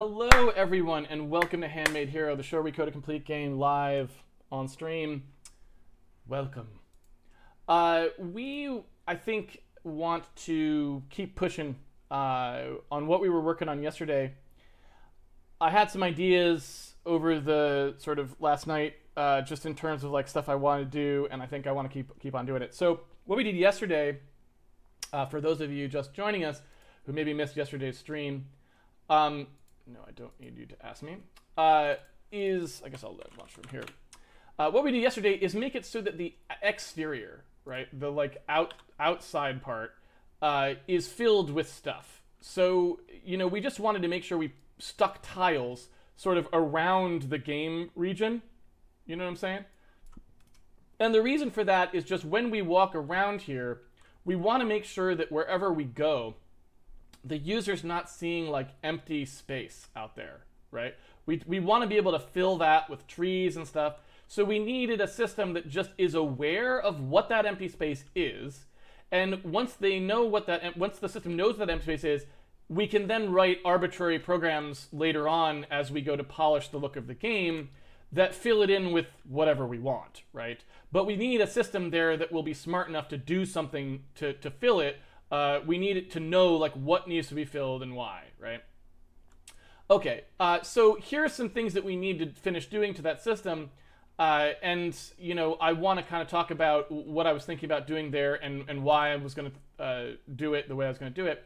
Hello everyone and welcome to Handmade Hero, the show where we code a complete game live on stream. Welcome. I think, want to keep pushing on what we were working on yesterday. I had some ideas over the sort of last night, just in terms of like stuff I want to do, and I think I want to keep on doing it. So what we did yesterday, for those of you just joining us who maybe missed yesterday's stream, no, I don't need you to ask me, I guess I'll launch from here. What we did yesterday is make it so that the exterior, right, the like outside part, is filled with stuff. So, we just wanted to make sure we stuck tiles sort of around the game region. You know what I'm saying? And the reason for that is just when we walk around here, we want to make sure that wherever we go, the user's not seeing like empty space out there, right? We want to be able to fill that with trees and stuff. So we needed a system that just is aware of what that empty space is. And once they know once the system knows what that empty space is, we can then write arbitrary programs later on as we go to polish the look of the game that fill it in with whatever we want, right? But we need a system there that will be smart enough to do something to fill it. We need it to know like what needs to be filled and why, right? Okay, so here are some things that we need to finish doing to that system. And I want to kind of talk about what I was thinking about doing there and why I was going to do it the way I was going to do it.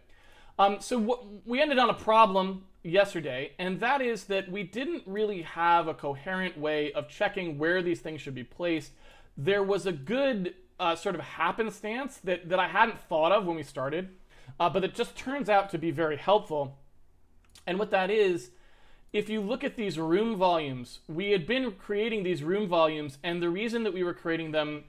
So we ended on a problem yesterday, and that is that we didn't really have a coherent way of checking where these things should be placed. There was a good sort of happenstance that I hadn't thought of when we started, but it just turns out to be very helpful. And what that is, if you look at these room volumes, we had been creating these room volumes, and the reason that we were creating them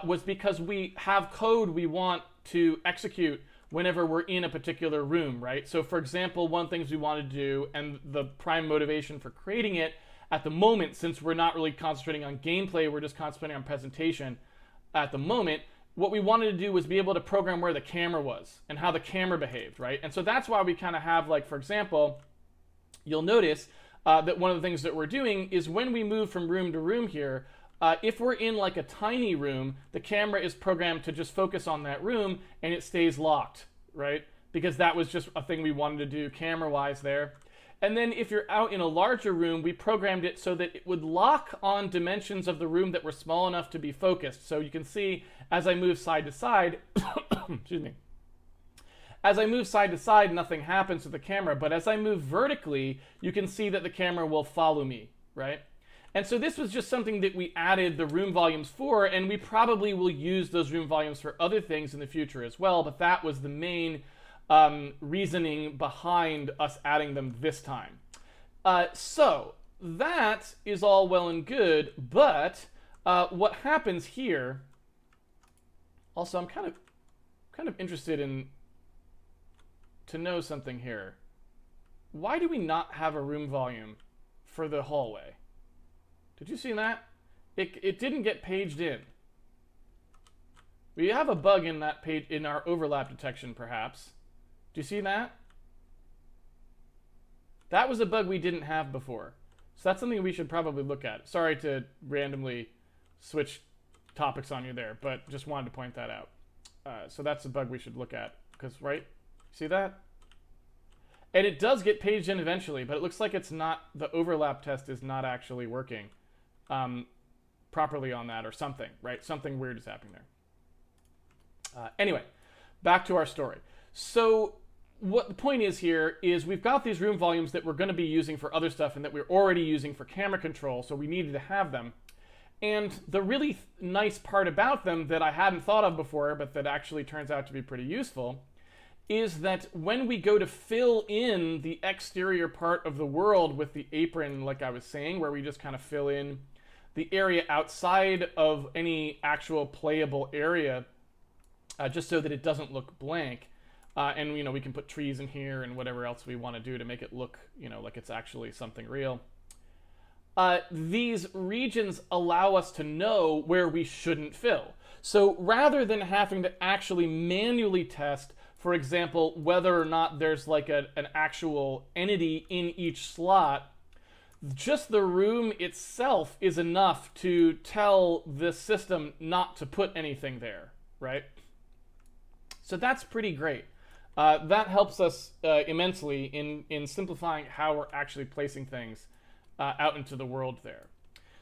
was because we have code we want to execute whenever we're in a particular room, right? So for example, one of the things we wanted to do, and the prime motivation for creating it at the moment, since we're not really concentrating on gameplay, we're just concentrating on presentation at the moment, what we wanted to do was be able to program where the camera was and how the camera behaved, right? And so that's why we kind of have, like, for example, you'll notice that one of the things that we're doing is when we move from room to room here, if we're in like a tiny room, the camera is programmed to just focus on that room and it stays locked, right? Because that was just a thing we wanted to do camera-wise there. And then if you're out in a larger room, we programmed it so that it would lock on dimensions of the room that were small enough to be focused. So you can see as I move side to side, excuse me, as I move side to side, nothing happens to the camera. But as I move vertically, you can see that the camera will follow me, right? And so this was just something that we added the room volumes for, and we probably will use those room volumes for other things in the future as well. But that was the main reasoning behind us adding them this time. So that is all well and good, but what happens here, also I'm kind of interested in to know something here. Why do we not have a room volume for the hallway? Did you see that? It didn't get paged in. We have a bug in that page, in our overlap detection perhaps. Do you see that? That was a bug we didn't have before. So that's something we should probably look at. Sorry to randomly switch topics on you there, but just wanted to point that out. So that's a bug we should look at, because, right? See that? And it does get paged in eventually, but it looks like it's not, the overlap test is not actually working properly on that or something, right? Something weird is happening there. Anyway, back to our story. So what the point is here is we've got these room volumes that we're going to be using for other stuff and that we're already using for camera control, so we needed to have them. And the really nice part about them that I hadn't thought of before, but that actually turns out to be pretty useful, is that when we go to fill in the exterior part of the world with the apron, like I was saying, where we just kind of fill in the area outside of any actual playable area, just so that it doesn't look blank, and we can put trees in here and whatever else we want to do to make it look like it's actually something real. These regions allow us to know where we shouldn't fill. So rather than having to actually manually test for example, whether or not there's like an actual entity in each slot, just the room itself is enough to tell the system not to put anything there, right? So that's pretty great. That helps us immensely in simplifying how we're actually placing things out into the world there.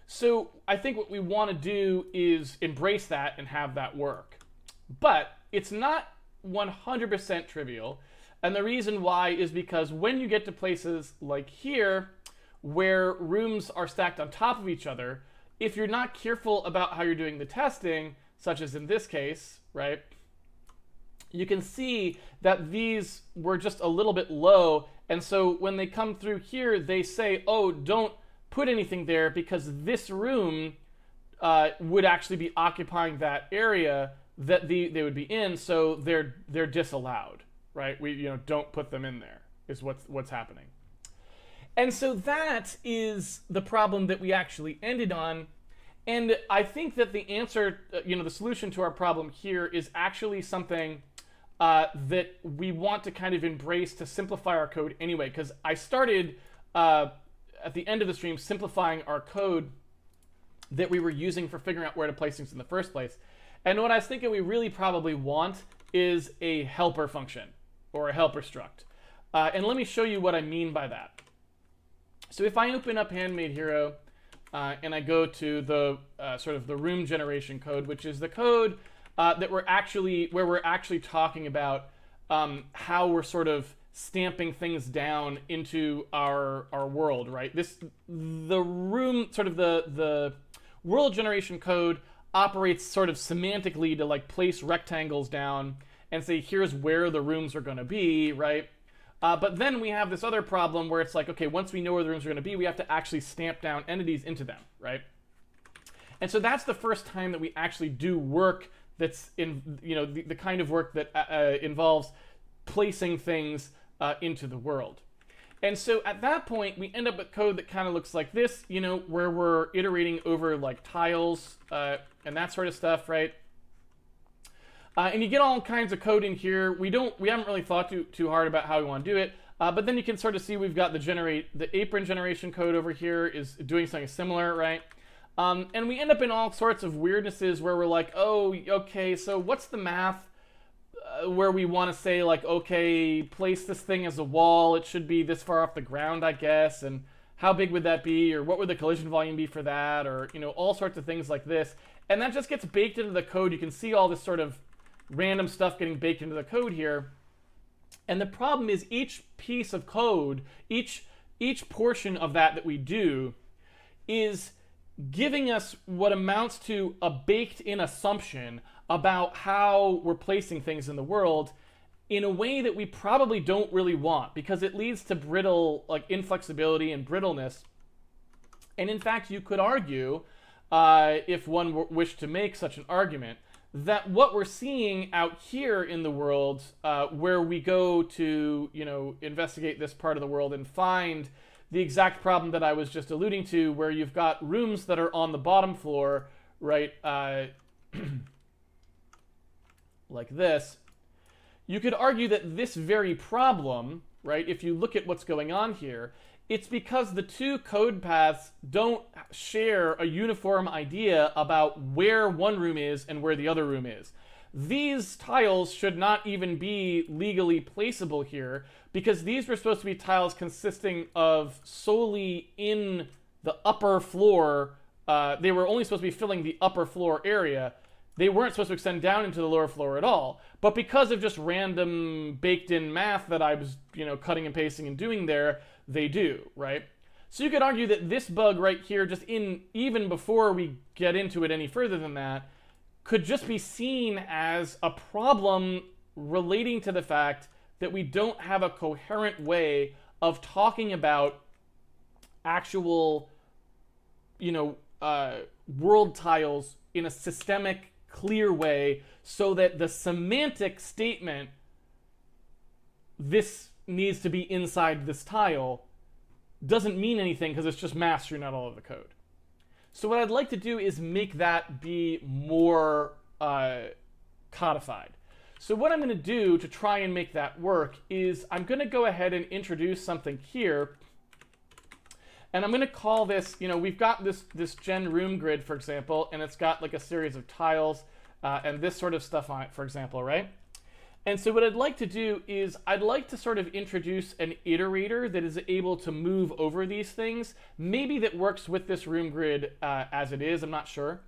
So I think what we want to do is embrace that and have that work. But it's not 100% trivial. And the reason why is because when you get to places like here, where rooms are stacked on top of each other, if you're not careful about how you're doing the testing, such as in this case, right, you can see that these were just a little bit low. And so when they come through here, they say, oh, don't put anything there because this room would actually be occupying that area that they would be in, so they're disallowed, right? We don't put them in there is what's happening. And so that is the problem that we actually ended on. And I think that the answer, the solution to our problem here is actually something that we want to kind of embrace to simplify our code anyway, because I started at the end of the stream simplifying our code that we were using for figuring out where to place things in the first place. And what I was thinking we really probably want is a helper function or a helper struct. And let me show you what I mean by that. So if I open up Handmade Hero and I go to the sort of the room generation code, which is the code that where we're actually talking about how we're sort of stamping things down into our world, right? The world generation code operates sort of semantically to like place rectangles down and say here's where the rooms are going to be, right? But then we have this other problem where it's like, okay, once we know where the rooms are going to be, we have to actually stamp down entities into them, right? And so that's the first time that we actually do work that's in, the kind of work that involves placing things into the world. And so at that point, we end up with code that kind of looks like this, where we're iterating over like tiles and that sort of stuff, right? And you get all kinds of code in here. We haven't really thought too hard about how we want to do it. But then you can sort of see we've got the Apron generation code over here is doing something similar, right? And we end up in all sorts of weirdnesses where we're like, oh, okay, so what's the math where we want to say like, okay, place this thing as a wall. It should be this far off the ground, I guess. And how big would that be? Or what would the collision volume be for that? Or, all sorts of things like this. And that just gets baked into the code. You can see all this sort of random stuff getting baked into the code here. And the problem is each piece of code, each portion of that we do is giving us what amounts to a baked-in assumption about how we're placing things in the world in a way that we probably don't really want, because it leads to brittle, like inflexibility and brittleness. And in fact, you could argue, if one wished to make such an argument, that what we're seeing out here in the world, where we go to, investigate this part of the world and find the exact problem that I was just alluding to, where you've got rooms that are on the bottom floor, right, like this, you could argue that this very problem, right, if you look at what's going on here, it's because the two code paths don't share a uniform idea about where one room is and where the other room is. These tiles should not even be legally placeable here, because these were supposed to be tiles consisting of solely in the upper floor. They were only supposed to be filling the upper floor area. They weren't supposed to extend down into the lower floor at all. But because of just random baked-in math that I was, cutting and pasting and doing there, they do, right? So you could argue that this bug right here, just even before we get into it any further than that, could just be seen as a problem relating to the fact that we don't have a coherent way of talking about actual, world tiles in a systemic, clear way, so that the semantic statement, this needs to be inside this tile, doesn't mean anything because it's just math through not all of the code. So what I'd like to do is make that be more codified. So what I'm going to do to try and make that work is I'm going to go ahead and introduce something here. And I'm going to call this, we've got this gen room grid, for example, and it's got like a series of tiles and this sort of stuff on it, for example, right? And so what I'd like to do is I'd like to sort of introduce an iterator that is able to move over these things. Maybe that works with this room grid as it is, I'm not sure.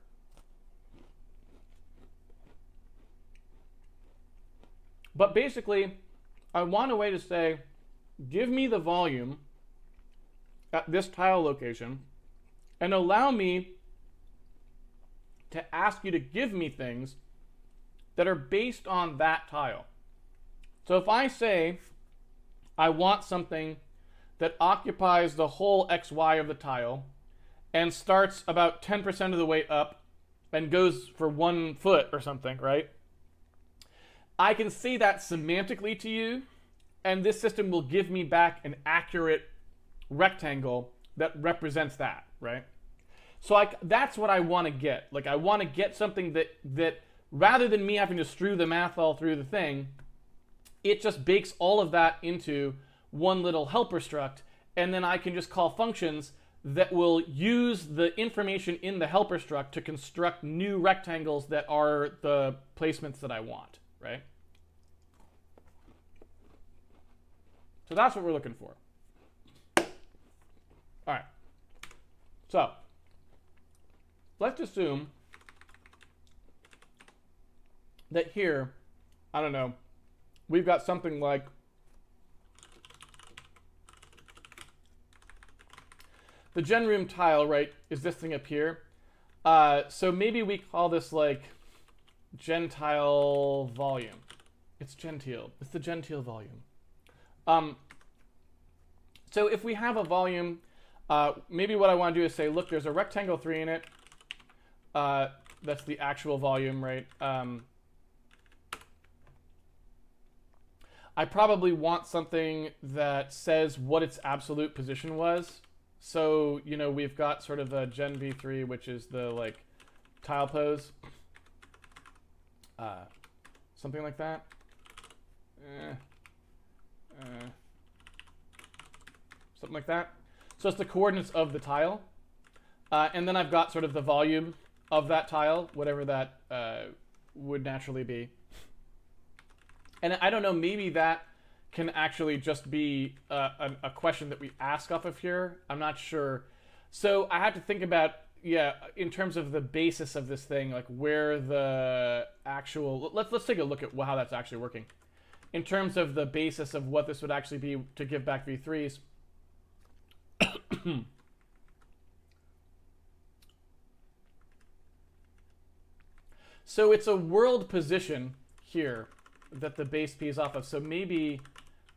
But basically, I want a way to say, give me the volume at this tile location and allow me to ask you to give me things that are based on that tile. So if I say I want something that occupies the whole XY of the tile and starts about 10% of the way up and goes for 1 foot or something, right? I can say that semantically to you, and this system will give me back an accurate rectangle that represents that, right? So that's what I want to get. Like, I want to get something that rather than me having to strew the math all through the thing, it just bakes all of that into one little helper struct, and then I can just call functions that will use the information in the helper struct to construct new rectangles that are the placements that I want, right? So that's what we're looking for. All right. So let's assume that here, I don't know, we've got something like the gen room tile, right, is this thing up here. So maybe we call this like gentile volume. It's gentile. It's the gentile volume. So if we have a volume, maybe what I want to do is say, look, there's a rectangle 3 in it. That's the actual volume, right? I probably want something that says what its absolute position was. So, we've got sort of a gen v3, which is the like tile pose. Something like that. Something like that. So it's the coordinates of the tile. And then I've got sort of the volume of that tile, whatever that would naturally be. And I don't know, maybe that can actually just be a question that we ask off of here. I'm not sure. So I have to think about, in terms of the basis of this thing, like where the actual, let's take a look at how that's actually working. In terms of the basis of what this would actually be to give back v3s. So it's a world position here that the base P is off of. So maybe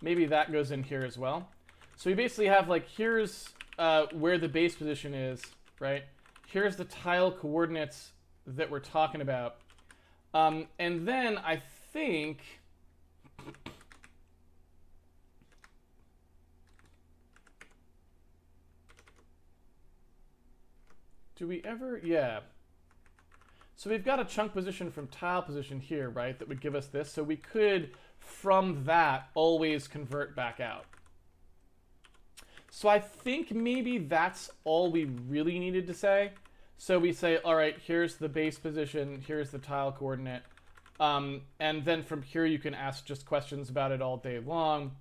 that goes in here as well. So we basically have like, here's where the base position is, right? Here's the tile coordinates that we're talking about. And then I think, do we ever, yeah. So we've got a chunk position from tile position here, right, that would give us this. So we could, from that, always convert back out. So I think maybe that's all we really needed to say. So we say, all right, here's the base position, here's the tile coordinate. And then from here, you can ask just questions about it all day long.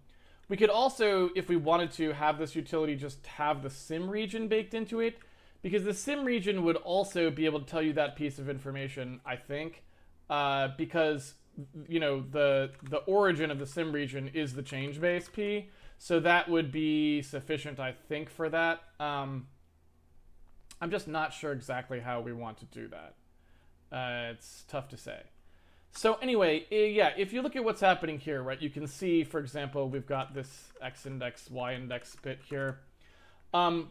We could also, if we wanted to, have this utility just have the sim region baked into it, because the sim region would also be able to tell you that piece of information, I think, because the origin of the sim region is the change base P, so that would be sufficient, I think, for that. I'm just not sure exactly how we want to do that. It's tough to say. So anyway, yeah, if you look at what's happening here, right, you can see, for example, we've got this x index, y index bit here. I'm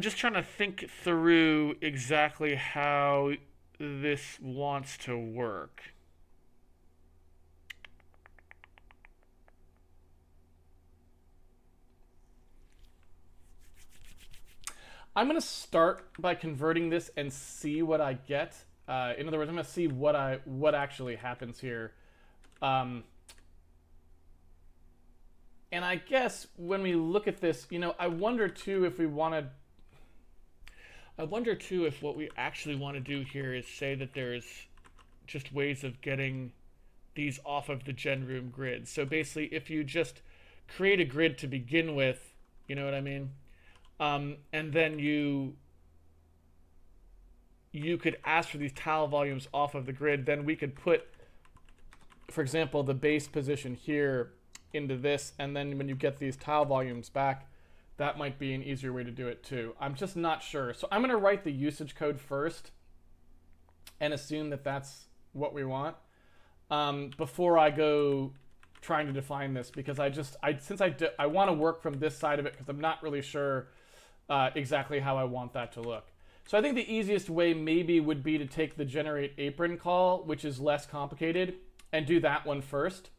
just trying to think through exactly how this wants to work. I'm going to start by converting this and see what I get. In other words, I'm going to see what actually happens here. And I guess when we look at this, you know, I wonder too if what we actually want to do here is say that there's just ways of getting these off of the gen room grid. So basically, if you just create a grid to begin with, you know what I mean? And then you could ask for these tile volumes off of the grid. Then we could put, for example, the base position here into this, and then when you get these tile volumes back, that might be an easier way to do it too. I'm just not sure. So I'm going to write the usage code first and assume that that's what we want before I go trying to define this, because I want to work from this side of it because I'm not really sure exactly how I want that to look. So I think the easiest way maybe would be to take the generate apron call, which is less complicated, and do that one first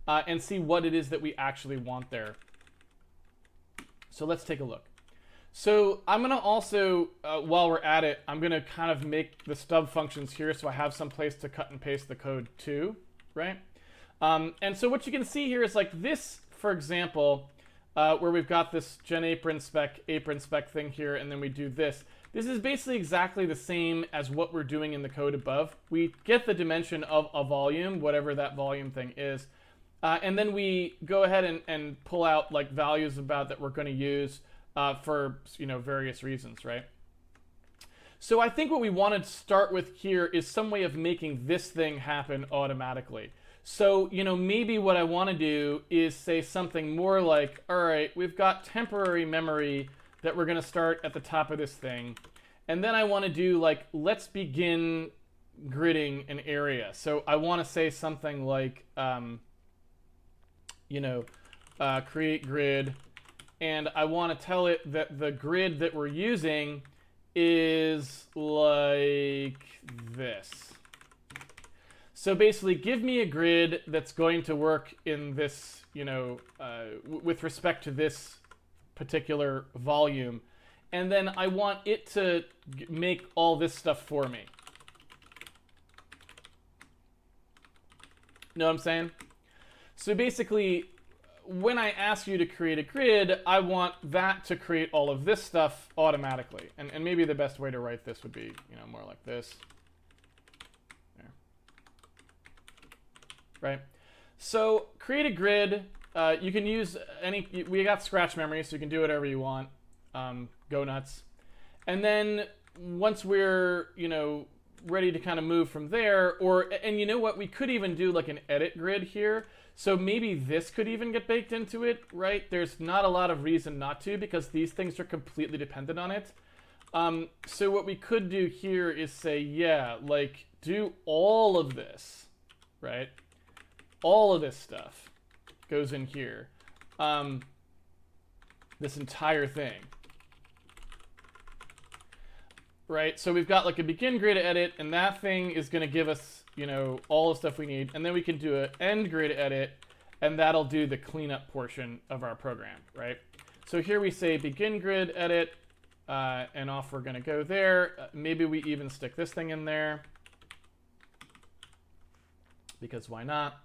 and see what it is that we actually want there. So let's take a look. So I'm going to also, while we're at it, I'm going to kind of make the stub functions here so I have some place to cut and paste the code too, right? And so what you can see here is like this, for example, where we've got this gen apron spec thing here, and then we do this. This is basically exactly the same as what we're doing in the code above. We get the dimension of a volume, whatever that volume thing is, and then we go ahead and pull out like values about that we're going to use for, you know, various reasons, right? So I think what we want to start with here is some way of making this thing happen automatically. So, you know, maybe what I want to do is say something more like, all right, we've got temporary memory that we're going to start at the top of this thing. And then I want to do like, let's begin gridding an area. So I want to say something like, you know, create grid. And I want to tell it that the grid that we're using is like this. So basically, give me a grid that's going to work in this, you know, with respect to this particular volume. And then I want it to make all this stuff for me. Know what I'm saying? So basically, when I ask you to create a grid, I want that to create all of this stuff automatically. And maybe the best way to write this would be, you know, more like this. There. Right? So create a grid. You can use any, we got scratch memory, so you can do whatever you want. Go nuts. And then once we're, you know, ready to kind of move from there, and you know what, we could even do like an edit grid here. So maybe this could even get baked into it, right? There's not a lot of reason not to, because these things are completely dependent on it. So what we could do here is say, yeah, like do all of this, right? All of this stuff goes in here. This entire thing. Right, so we've got like a begin grid edit, and that thing is going to give us, you know, all the stuff we need. And then we can do an end grid edit, and that'll do the cleanup portion of our program, right? So here we say begin grid edit, and off we're going to go there. Maybe we even stick this thing in there, because why not?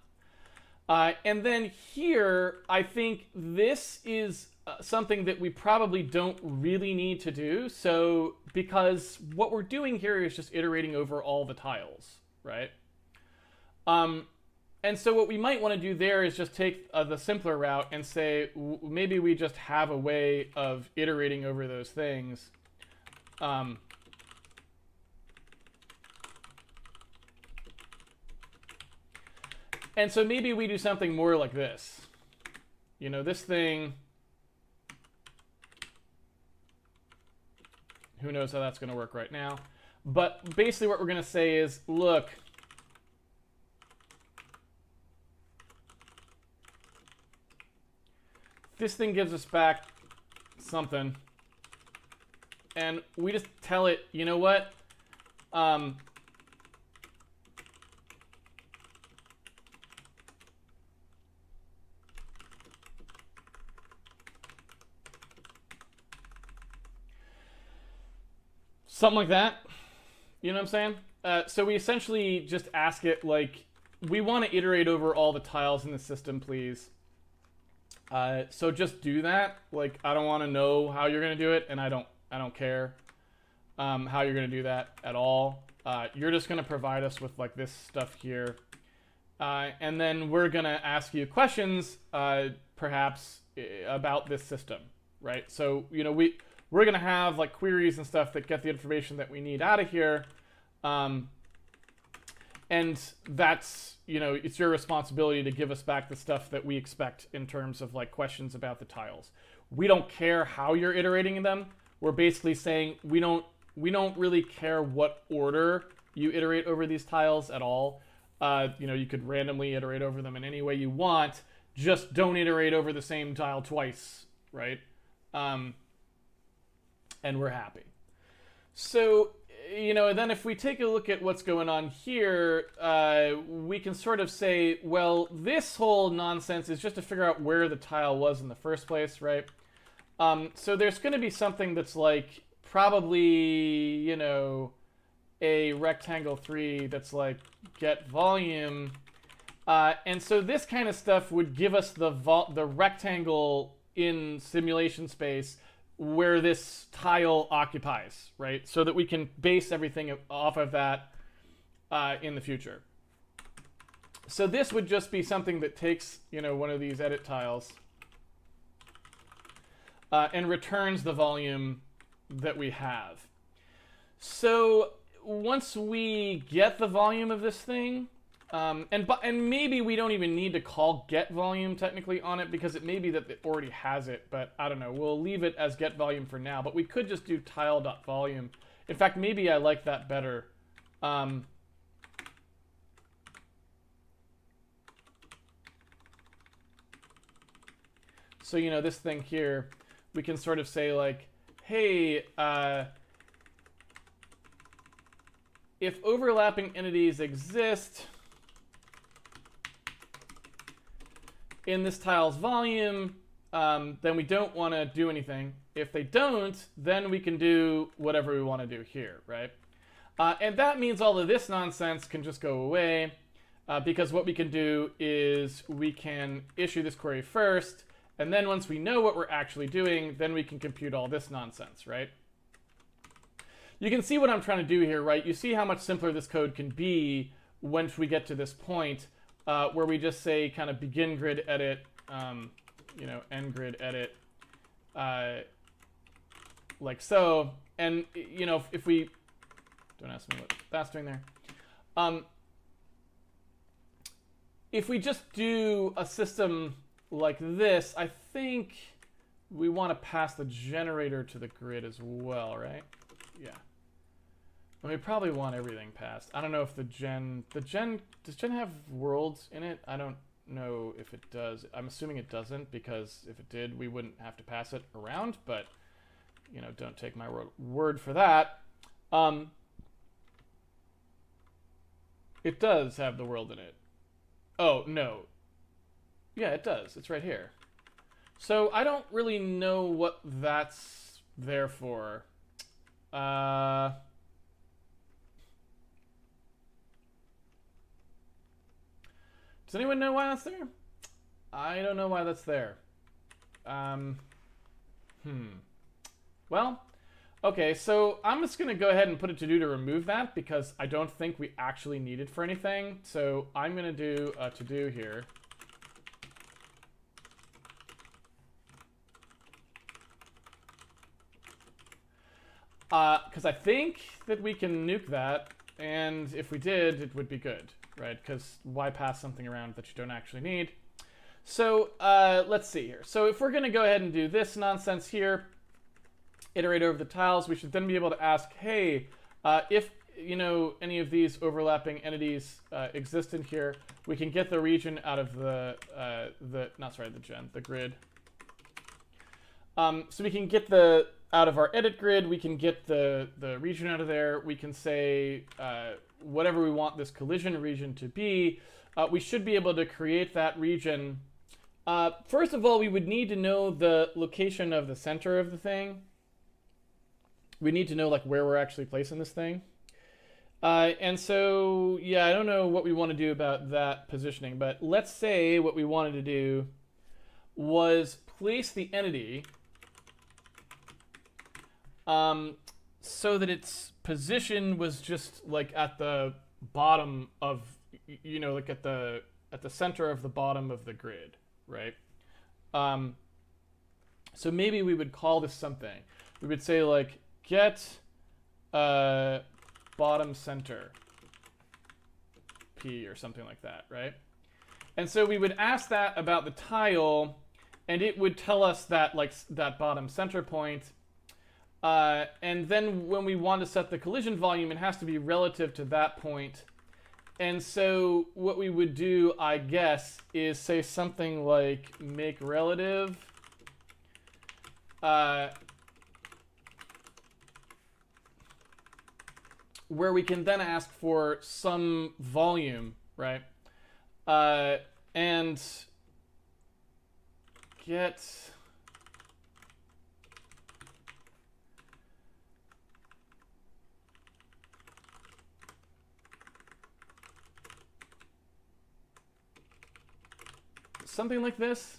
And then here, I think this is something that we probably don't really need to do. So, because what we're doing here is just iterating over all the tiles, right? And so what we might want to do there is just take the simpler route and say, maybe we just have a way of iterating over those things. And so maybe we do something more like this. You know, this thing, who knows how that's going to work right now. But basically what we're going to say is, look, this thing gives us back something. And we just tell it, you know what? Something like that. You know what I'm saying? So we essentially just ask it, like, we want to iterate over all the tiles in the system, please. So just do that. Like, I don't want to know how you're going to do it, and I don't care how you're going to do that at all. You're just going to provide us with, like, this stuff here. And then we're going to ask you questions, perhaps, about this system, right? So, you know, we're going to have, like, queries and stuff that get the information that we need out of here. And that's, you know, it's your responsibility to give us back the stuff that we expect in terms of, like, questions about the tiles. We don't care how you're iterating them. We're basically saying we don't really care what order you iterate over these tiles at all. You know, you could randomly iterate over them in any way you want. Just don't iterate over the same tile twice, right? And we're happy. So, you know, then if we take a look at what's going on here, we can sort of say, well, this whole nonsense is just to figure out where the tile was in the first place, right? So there's going to be something that's like probably, you know, a rectangle 3 that's like get volume. And so this kind of stuff would give us the rectangle in simulation space where this tile occupies, right? So that we can base everything off of that in the future. So this would just be something that takes, you know, one of these edit tiles and returns the volume that we have. So once we get the volume of this thing, and maybe we don't even need to call get volume technically on it because it may be that it already has it, but I don't know. We'll leave it as get volume for now, but we could just do tile.volume. In fact, maybe I like that better. So, you know, this thing here, we can sort of say like, hey, if overlapping entities exist in this tile's volume, then we don't want to do anything. If they don't, then we can do whatever we want to do here, right? And that means all of this nonsense can just go away, because what we can do is we can issue this query first, and then once we know what we're actually doing, then we can compute all this nonsense, right? You can see what I'm trying to do here, right? You see how much simpler this code can be once we get to this point, where we just say kind of begin grid edit, you know, end grid edit, like so. And, you know, if we, don't ask me what that's doing there. If we just do a system like this, I think we want to pass the generator to the grid as well, right? Yeah. And we probably want everything passed. I don't know if does Gen have worlds in it? I don't know if it does. I'm assuming it doesn't, because if it did, we wouldn't have to pass it around, but, you know, don't take my word for that. It does have the world in it. Oh, no. Yeah, it does. It's right here. So I don't really know what that's there for. Does anyone know why that's there? I don't know why that's there. Well, okay, so I'm just going to go ahead and put a to-do to remove that because I don't think we actually need it for anything. So I'm going to do a to-do here. Because I think that we can nuke that, and if we did, it would be good, right? Because why pass something around that you don't actually need? So let's see here. So if we're going to go ahead and do this nonsense here, iterate over the tiles, we should then be able to ask, hey, if you know any of these overlapping entities exist in here, we can get the region out of the grid. So we can get out of our edit grid, we can get the region out of there. We can say whatever we want this collision region to be. We should be able to create that region. First of all, we would need to know the location of the center of the thing. we need to know like where we're actually placing this thing. And so, yeah, I don't know what we want to do about that positioning, but let's say what we wanted to do was place the entity so that its position was just like at the bottom of, you know, like at the center of the bottom of the grid, right? So maybe we would call this something. We would say like get bottom center P or something like that, right? And so we would ask that about the tile, and it would tell us that like that bottom center point. And then when we want to set the collision volume, it has to be relative to that point. And so what we would do, I guess, is say something like make relative where we can then ask for some volume, right? And get something like this.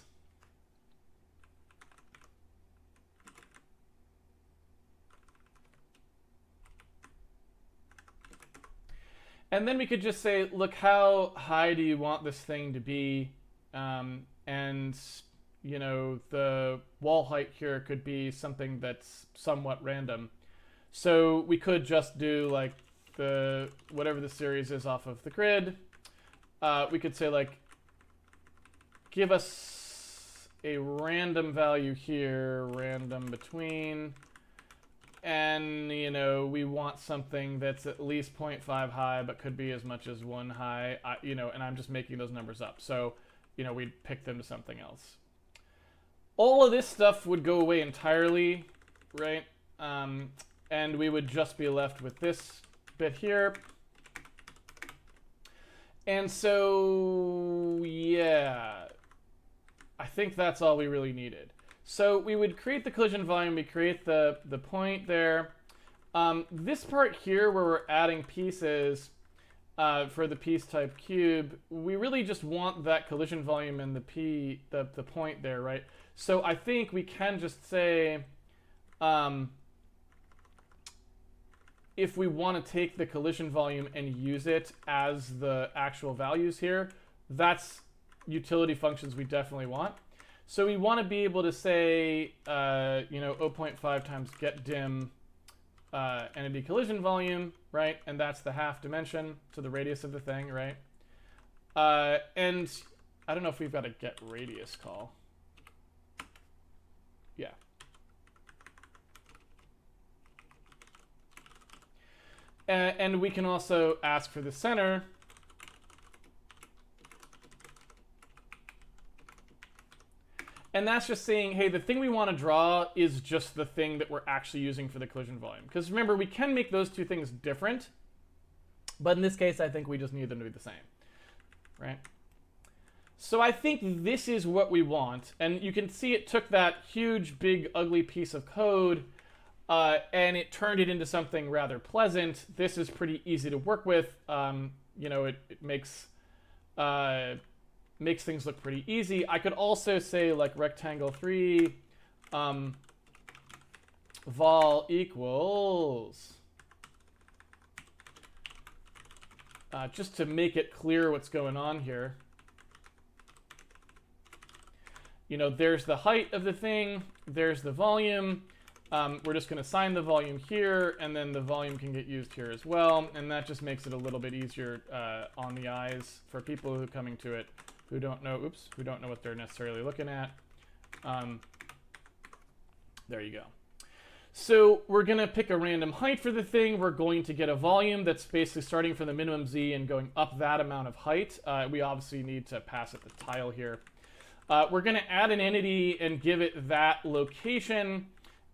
And then we could just say, look, how high do you want this thing to be? And, you know, the wall height here could be something that's somewhat random. So we could just do like the whatever the series is off of the grid. We could say like, give us a random value here, random between. And, you know, we want something that's at least 0.5 high, but could be as much as 1 high, you know, and I'm just making those numbers up. So, you know, we'd pick them to something else. All of this stuff would go away entirely, right? And we would just be left with this bit here. And so, yeah, I think that's all we really needed. So we would create the collision volume, we create the point there. This part here where we're adding pieces for the piece type cube, we really just want that collision volume and the point there, right? So I think we can just say, if we want to take the collision volume and use it as the actual values here, that's utility functions we definitely want. So we want to be able to say, you know, 0.5 times get dim entity collision volume, right? And that's the half dimension, so the radius of the thing, right? And I don't know if we've got a get radius call. Yeah. And we can also ask for the center. And that's just saying, hey, the thing we want to draw is just the thing that we're actually using for the collision volume. Because remember, we can make those two things different. But in this case, I think we just need them to be the same, right? So I think this is what we want. And you can see it took that huge, big, ugly piece of code and it turned it into something rather pleasant. This is pretty easy to work with. You know, it makes things look pretty easy. I could also say like rectangle 3 vol equals just to make it clear what's going on here. You know, there's the height of the thing, there's the volume. We're just going to assign the volume here, and then the volume can get used here as well. And that just makes it a little bit easier on the eyes for people who are coming to it who don't know, who don't know what they're necessarily looking at. There you go. So we're going to pick a random height for the thing. We're going to get a volume that's basically starting from the minimum z and going up that amount of height. We obviously need to pass it the tile here. We're going to add an entity and give it that location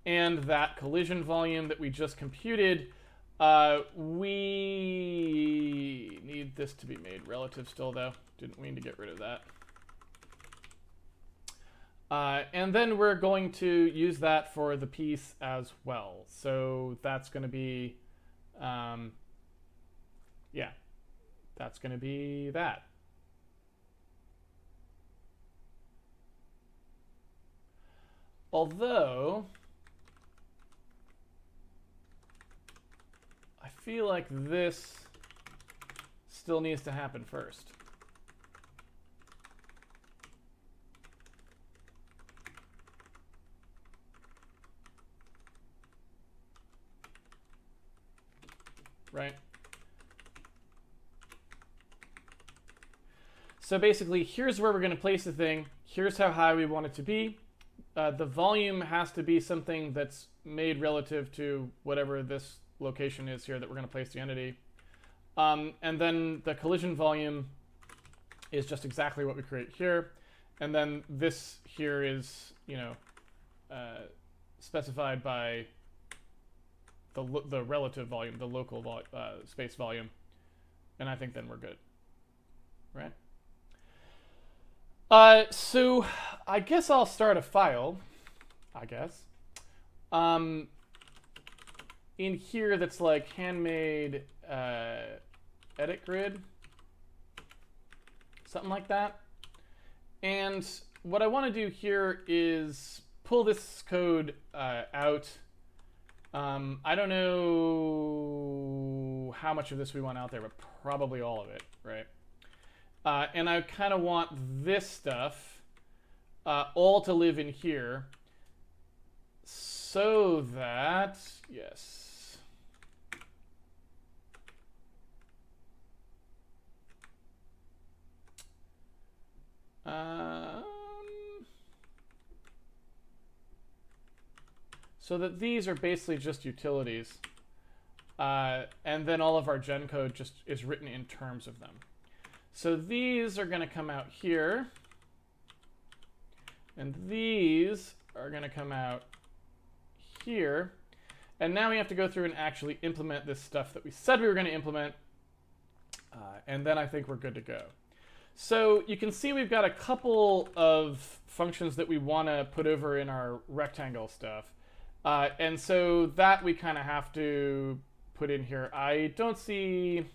and that collision volume that we just computed. We need this to be made relative still, though. Didn't mean to get rid of that. And then we're going to use that for the piece as well. So that's going to be, yeah, that's going to be that. Although, I feel like this still needs to happen first. Right? So basically, here's where we're going to place the thing. Here's how high we want it to be. The volume has to be something that's made relative to whatever this location is here that we're going to place the entity. And then the collision volume is just exactly what we create here. And then this here is, you know, specified by the relative volume, the local space volume. And I think then we're good, right? So I guess I'll start a file, I guess, in here that's like handmade edit grid, something like that. And what I want to do here is pull this code out. I don't know how much of this we want out there, but probably all of it, right? And I kind of want this stuff all to live in here so that, yes. So that these are basically just utilities. And then all of our gen code just is written in terms of them. So these are going to come out here. And these are going to come out here. And now we have to go through and actually implement this stuff that we said we were going to implement. And then I think we're good to go. So you can see we've got a couple of functions that we want to put over in our rectangle stuff. And so that we kind of have to put in here. I don't see...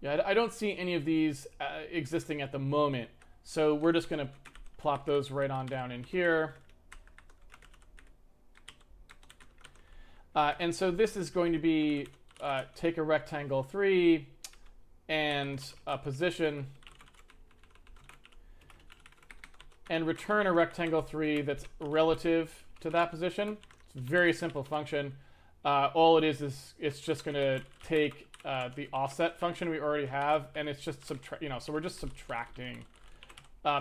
Yeah, I don't see any of these existing at the moment. So we're just going to plop those right on down in here. And so this is going to be take a rectangle 3 and a position and return a rectangle 3 that's relative to that position. It's a very simple function. All it is it's just going to take the offset function we already have, and it's just so we're just subtracting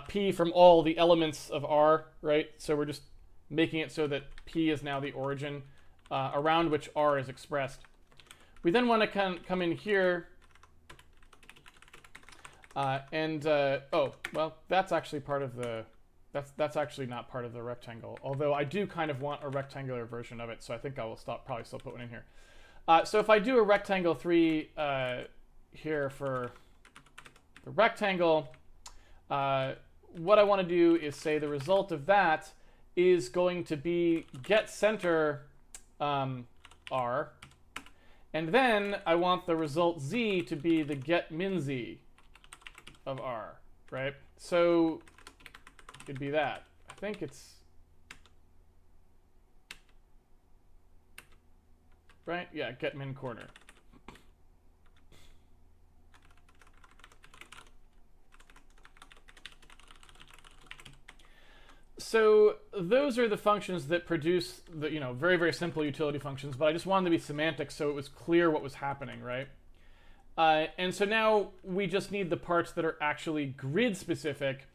p from all the elements of R, right? So we're just making it so that p is now the origin around which R is expressed. We then want to come in here oh, well, that's actually part of the that's actually not part of the rectangle, although I do kind of want a rectangular version of it, so I think I will probably still put one in here. So if I do a rectangle 3 here for the rectangle, what I want to do is say the result of that is going to be get center R, and then I want the result Z to be the get min Z of R, right? So it'd be that. I think it's... Right? Yeah, get min corner. So those are the functions that produce the, very, very simple utility functions, but I just wanted to be semantic so it was clear what was happening, right? And so now we just need the parts that are actually grid specific,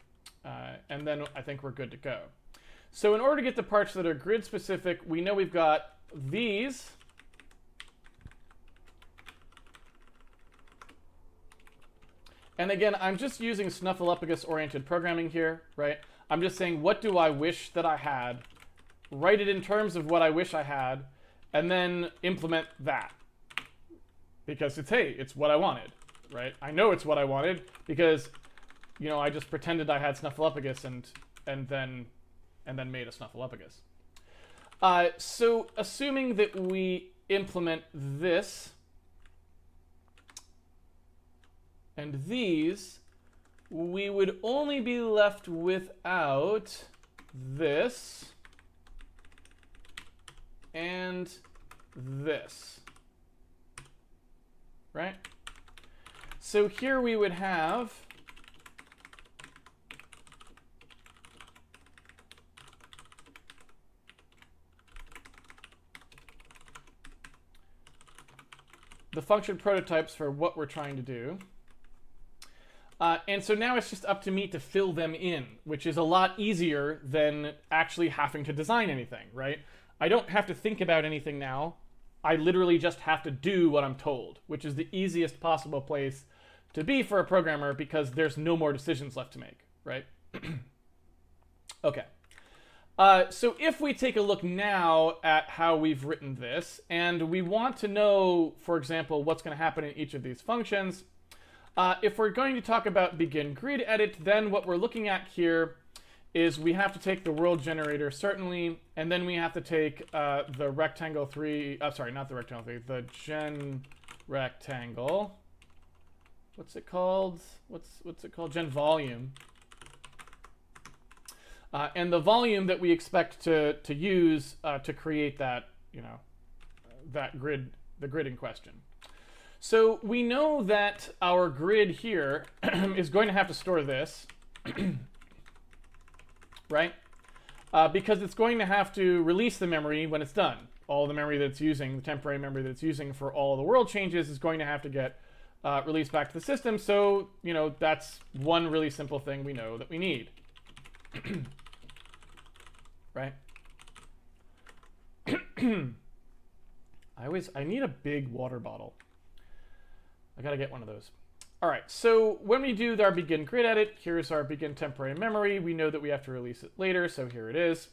and then I think we're good to go. So in order to get the parts that are grid specific, we know we've got these. And again, I'm just using Snuffleupagus-oriented programming here, right? I'm just saying, what do I wish that I had? Write it in terms of what I wish I had, and then implement that. Because it's, hey, it's what I wanted, right? I know it's what I wanted because you know, I just pretended I had Snuffleupagus and then made a Snuffleupagus. So assuming that we implement this and these, we would only be left without this and this, right? So here we would have the function prototypes for what we're trying to do. And so now it's just up to me to fill them in, which is a lot easier than actually having to design anything, right? I don't have to think about anything now. I literally just have to do what I'm told, which is the easiest possible place to be for a programmer because there's no more decisions left to make, right? Okay. So if we take a look now at how we've written this, and we want to know, for example, what's going to happen in each of these functions, if we're going to talk about begin grid edit, then what we're looking at here is we have to take the world generator, certainly, and then we have to take the rectangle 3, sorry, not the rectangle 3, the gen rectangle. What's it called? What's it called? Gen volume. And the volume that we expect to use to create that, you know, that grid, the grid in question. So we know that our grid here is going to have to store this, right? Because it's going to have to release the memory when it's done. All the memory that it's using, the temporary memory that it's using for all of the world changes is going to have to get released back to the system. So, you know, that's one really simple thing we know that we need. Right? I need a big water bottle. I gotta get one of those. All right, so when we do our begin grid edit, here's our begin temporary memory. We know that we have to release it later, so here it is.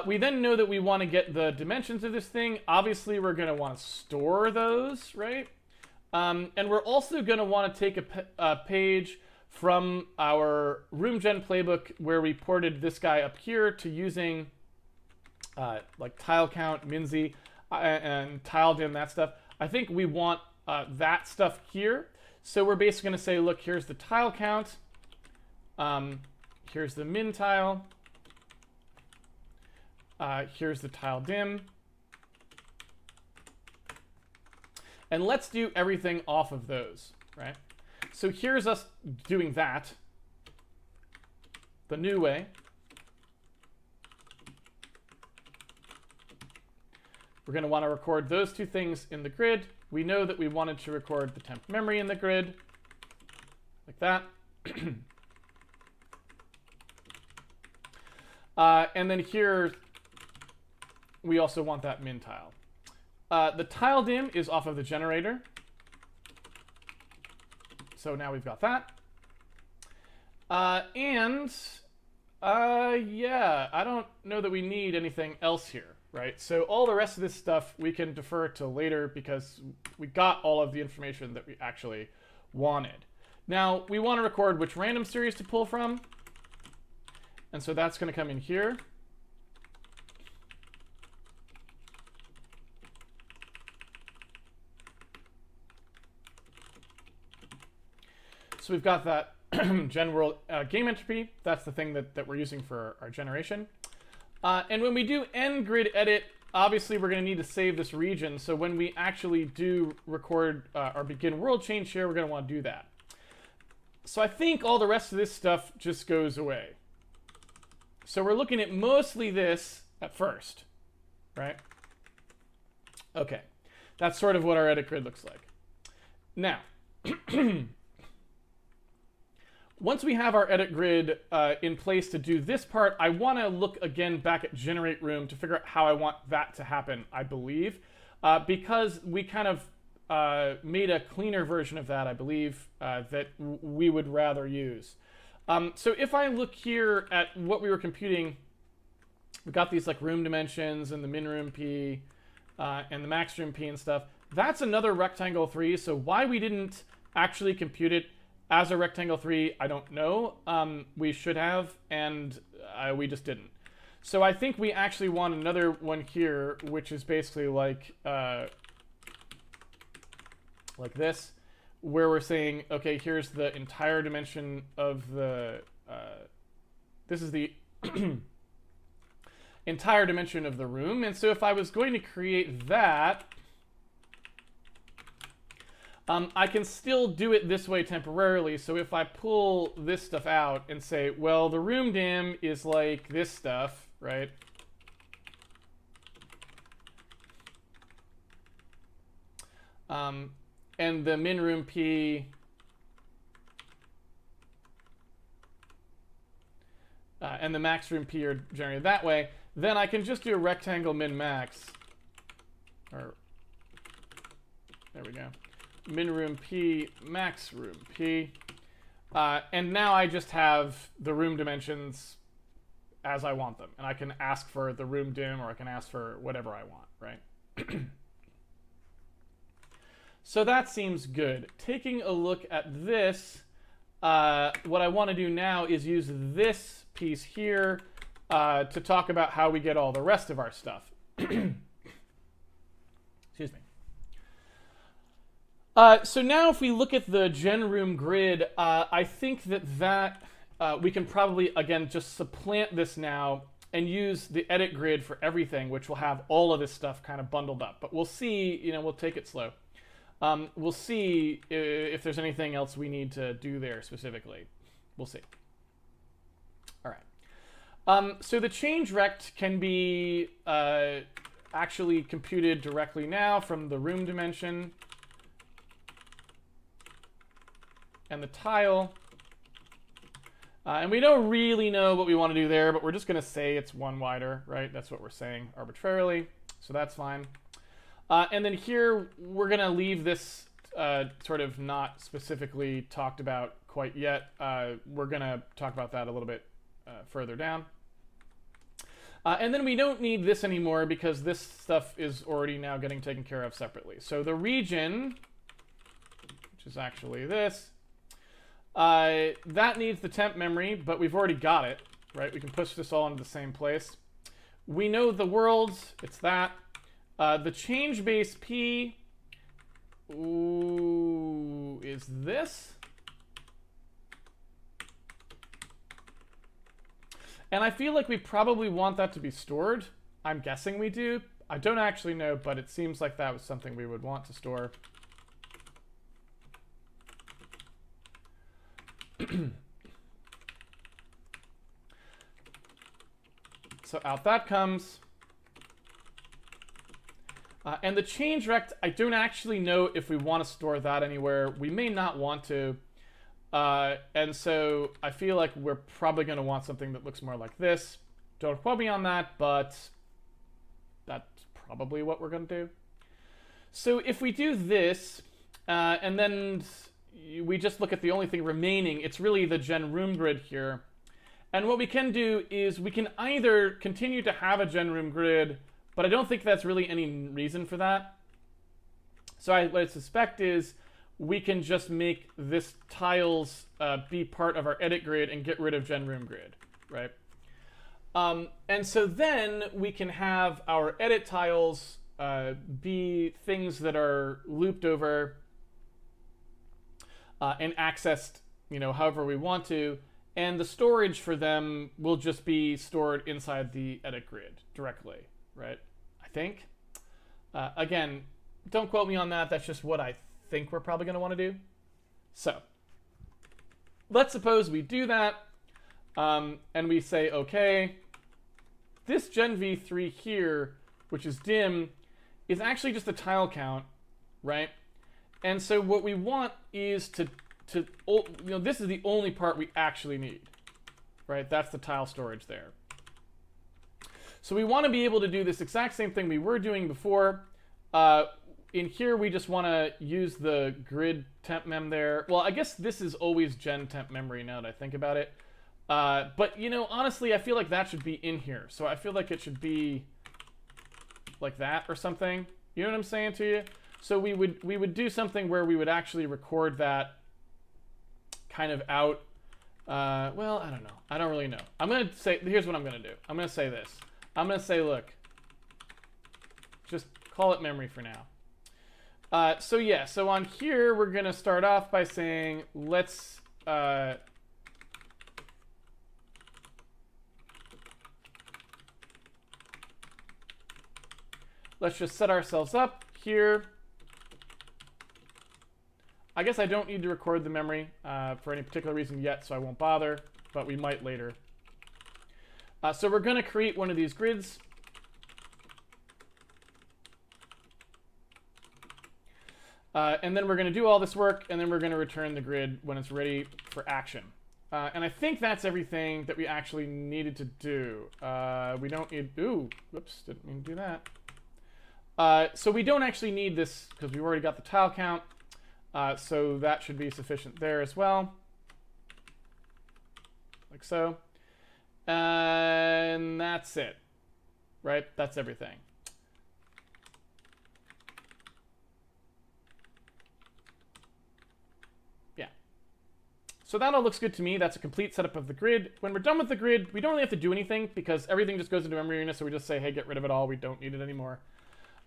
We then know that we want to get the dimensions of this thing. Obviously, we're going to want to store those, right? And we're also going to want to take a page from our RoomGen playbook where we ported this guy up here to using like tile count, Minzy, and tile dim, that stuff. I think we want that stuff here. So we're basically going to say, look, here's the tile count. Here's the min tile. Here's the tile dim. And let's do everything off of those, right? So here's us doing that the new way. We're going to want to record those two things in the grid. We know that we wanted to record the temp memory in the grid, like that. And then here, we also want that min tile. The tile dim is off of the generator. So now we've got that. Yeah, I don't know that we need anything else here, right? So all the rest of this stuff we can defer to later because we got all of the information that we actually wanted. Now, we want to record which random series to pull from. And so that's going to come in here. So we've got that gen world game entropy. That's the thing that we're using for our generation. And when we do end grid edit, obviously we're going to need to save this region. So when we actually do record our begin world change here, we're going to want to do that. So I think all the rest of this stuff just goes away. So we're looking at mostly this at first, right? Okay, that's sort of what our edit grid looks like. Now, once we have our edit grid in place to do this part, I want to look again back at generate room to figure out how I want that to happen, I believe, because we kind of made a cleaner version of that, I believe, that we would rather use. So if I look here at what we were computing, we got these like room dimensions and the min room P and the max room P and stuff. That's another rectangle 3. So why we didn't actually compute it As a rectangle 3, I don't know. We should have, and we just didn't. So I think we actually want another one here, which is basically like this, where we're saying, okay, here's the entire dimension of the, this is the entire dimension of the room. And so if I was going to create that, I can still do it this way temporarily. So if I pull this stuff out and say, well, the room dim is like this stuff, right? And the min room P and the max room P are generated that way, then I can just do a rectangle min max. Or there we go. Min room P, max room P. And now I just have the room dimensions as I want them. And I can ask for the room dim, or I can ask for whatever I want, right? So that seems good. Taking a look at this, what I want to do now is use this piece here to talk about how we get all the rest of our stuff. Excuse me. So now if we look at the gen room grid, I think that we can probably, again, just supplant this now and use the edit grid for everything, which will have all of this stuff kind of bundled up. But we'll see, we'll take it slow. We'll see if there's anything else we need to do there specifically. We'll see. All right. So the change rect can be actually computed directly now from the room dimension and the tile. And we don't really know what we want to do there, but we're just going to say it's one wider, right? That's what we're saying arbitrarily. So that's fine. And then here, we're going to leave this sort of not specifically talked about quite yet. We're going to talk about that a little bit further down. And then we don't need this anymore because this stuff is already now getting taken care of separately. So the region, which is actually this, that needs the temp memory, but we've already got it, right? We can push this all into the same place. We know the worlds, it's that. The change base P is this. And I feel like we probably want that to be stored. I'm guessing we do. I don't actually know, but it seems like that was something we would want to store. So out that comes. And the change rect, I don't actually know if we want to store that anywhere. We may not want to. And so I feel like we're probably going to want something that looks more like this. Don't quote me on that, but that's probably what we're going to do. So if we do this, and then we just look at the only thing remaining, it's really the gen room grid here. And what we can do is we can either continue to have a gen room grid, but I don't think that's really any reason for that. So what I suspect is we can just make this tiles be part of our edit grid and get rid of gen room grid, right? And so then we can have our edit tiles be things that are looped over and accessed, however we want to. And the storage for them will just be stored inside the edit grid directly, right? I think. Again, don't quote me on that. That's just what I think we're probably going to want to do. So let's suppose we do that, and we say, okay, this gen v3 here, which is dim, is actually just a tile count, right? And so what we want is this is the only part we actually need, right? That's the tile storage there. So we want to be able to do this exact same thing we were doing before. In here, we just want to use the grid temp mem there. Well, I guess this is always gen temp memory now that I think about it. But, honestly, I feel like that should be in here. So I feel like it should be like that or something. You know what I'm saying to you? So we would do something where we would actually record that kind of out. Well, I don't know. I don't really know. I'm going to say, here's what I'm going to do. I'm going to say this. I'm going to say, look, just call it memory for now. So yeah, so on here, we're going to start off by saying, let's just set ourselves up here. I guess I don't need to record the memory for any particular reason yet, so I won't bother, but we might later. So we're going to create one of these grids. And then we're going to do all this work, and then we're going to return the grid when it's ready for action. And I think that's everything that we actually needed to do. We don't need... Ooh, whoops, didn't mean to do that. So we don't actually need this because we've already got the tile count. So that should be sufficient there as well. Like so. And that's it. Right? That's everything. Yeah. So that all looks good to me. That's a complete setup of the grid. When we're done with the grid, we don't really have to do anything because everything just goes into memory unit, so we just say, hey, get rid of it all. We don't need it anymore.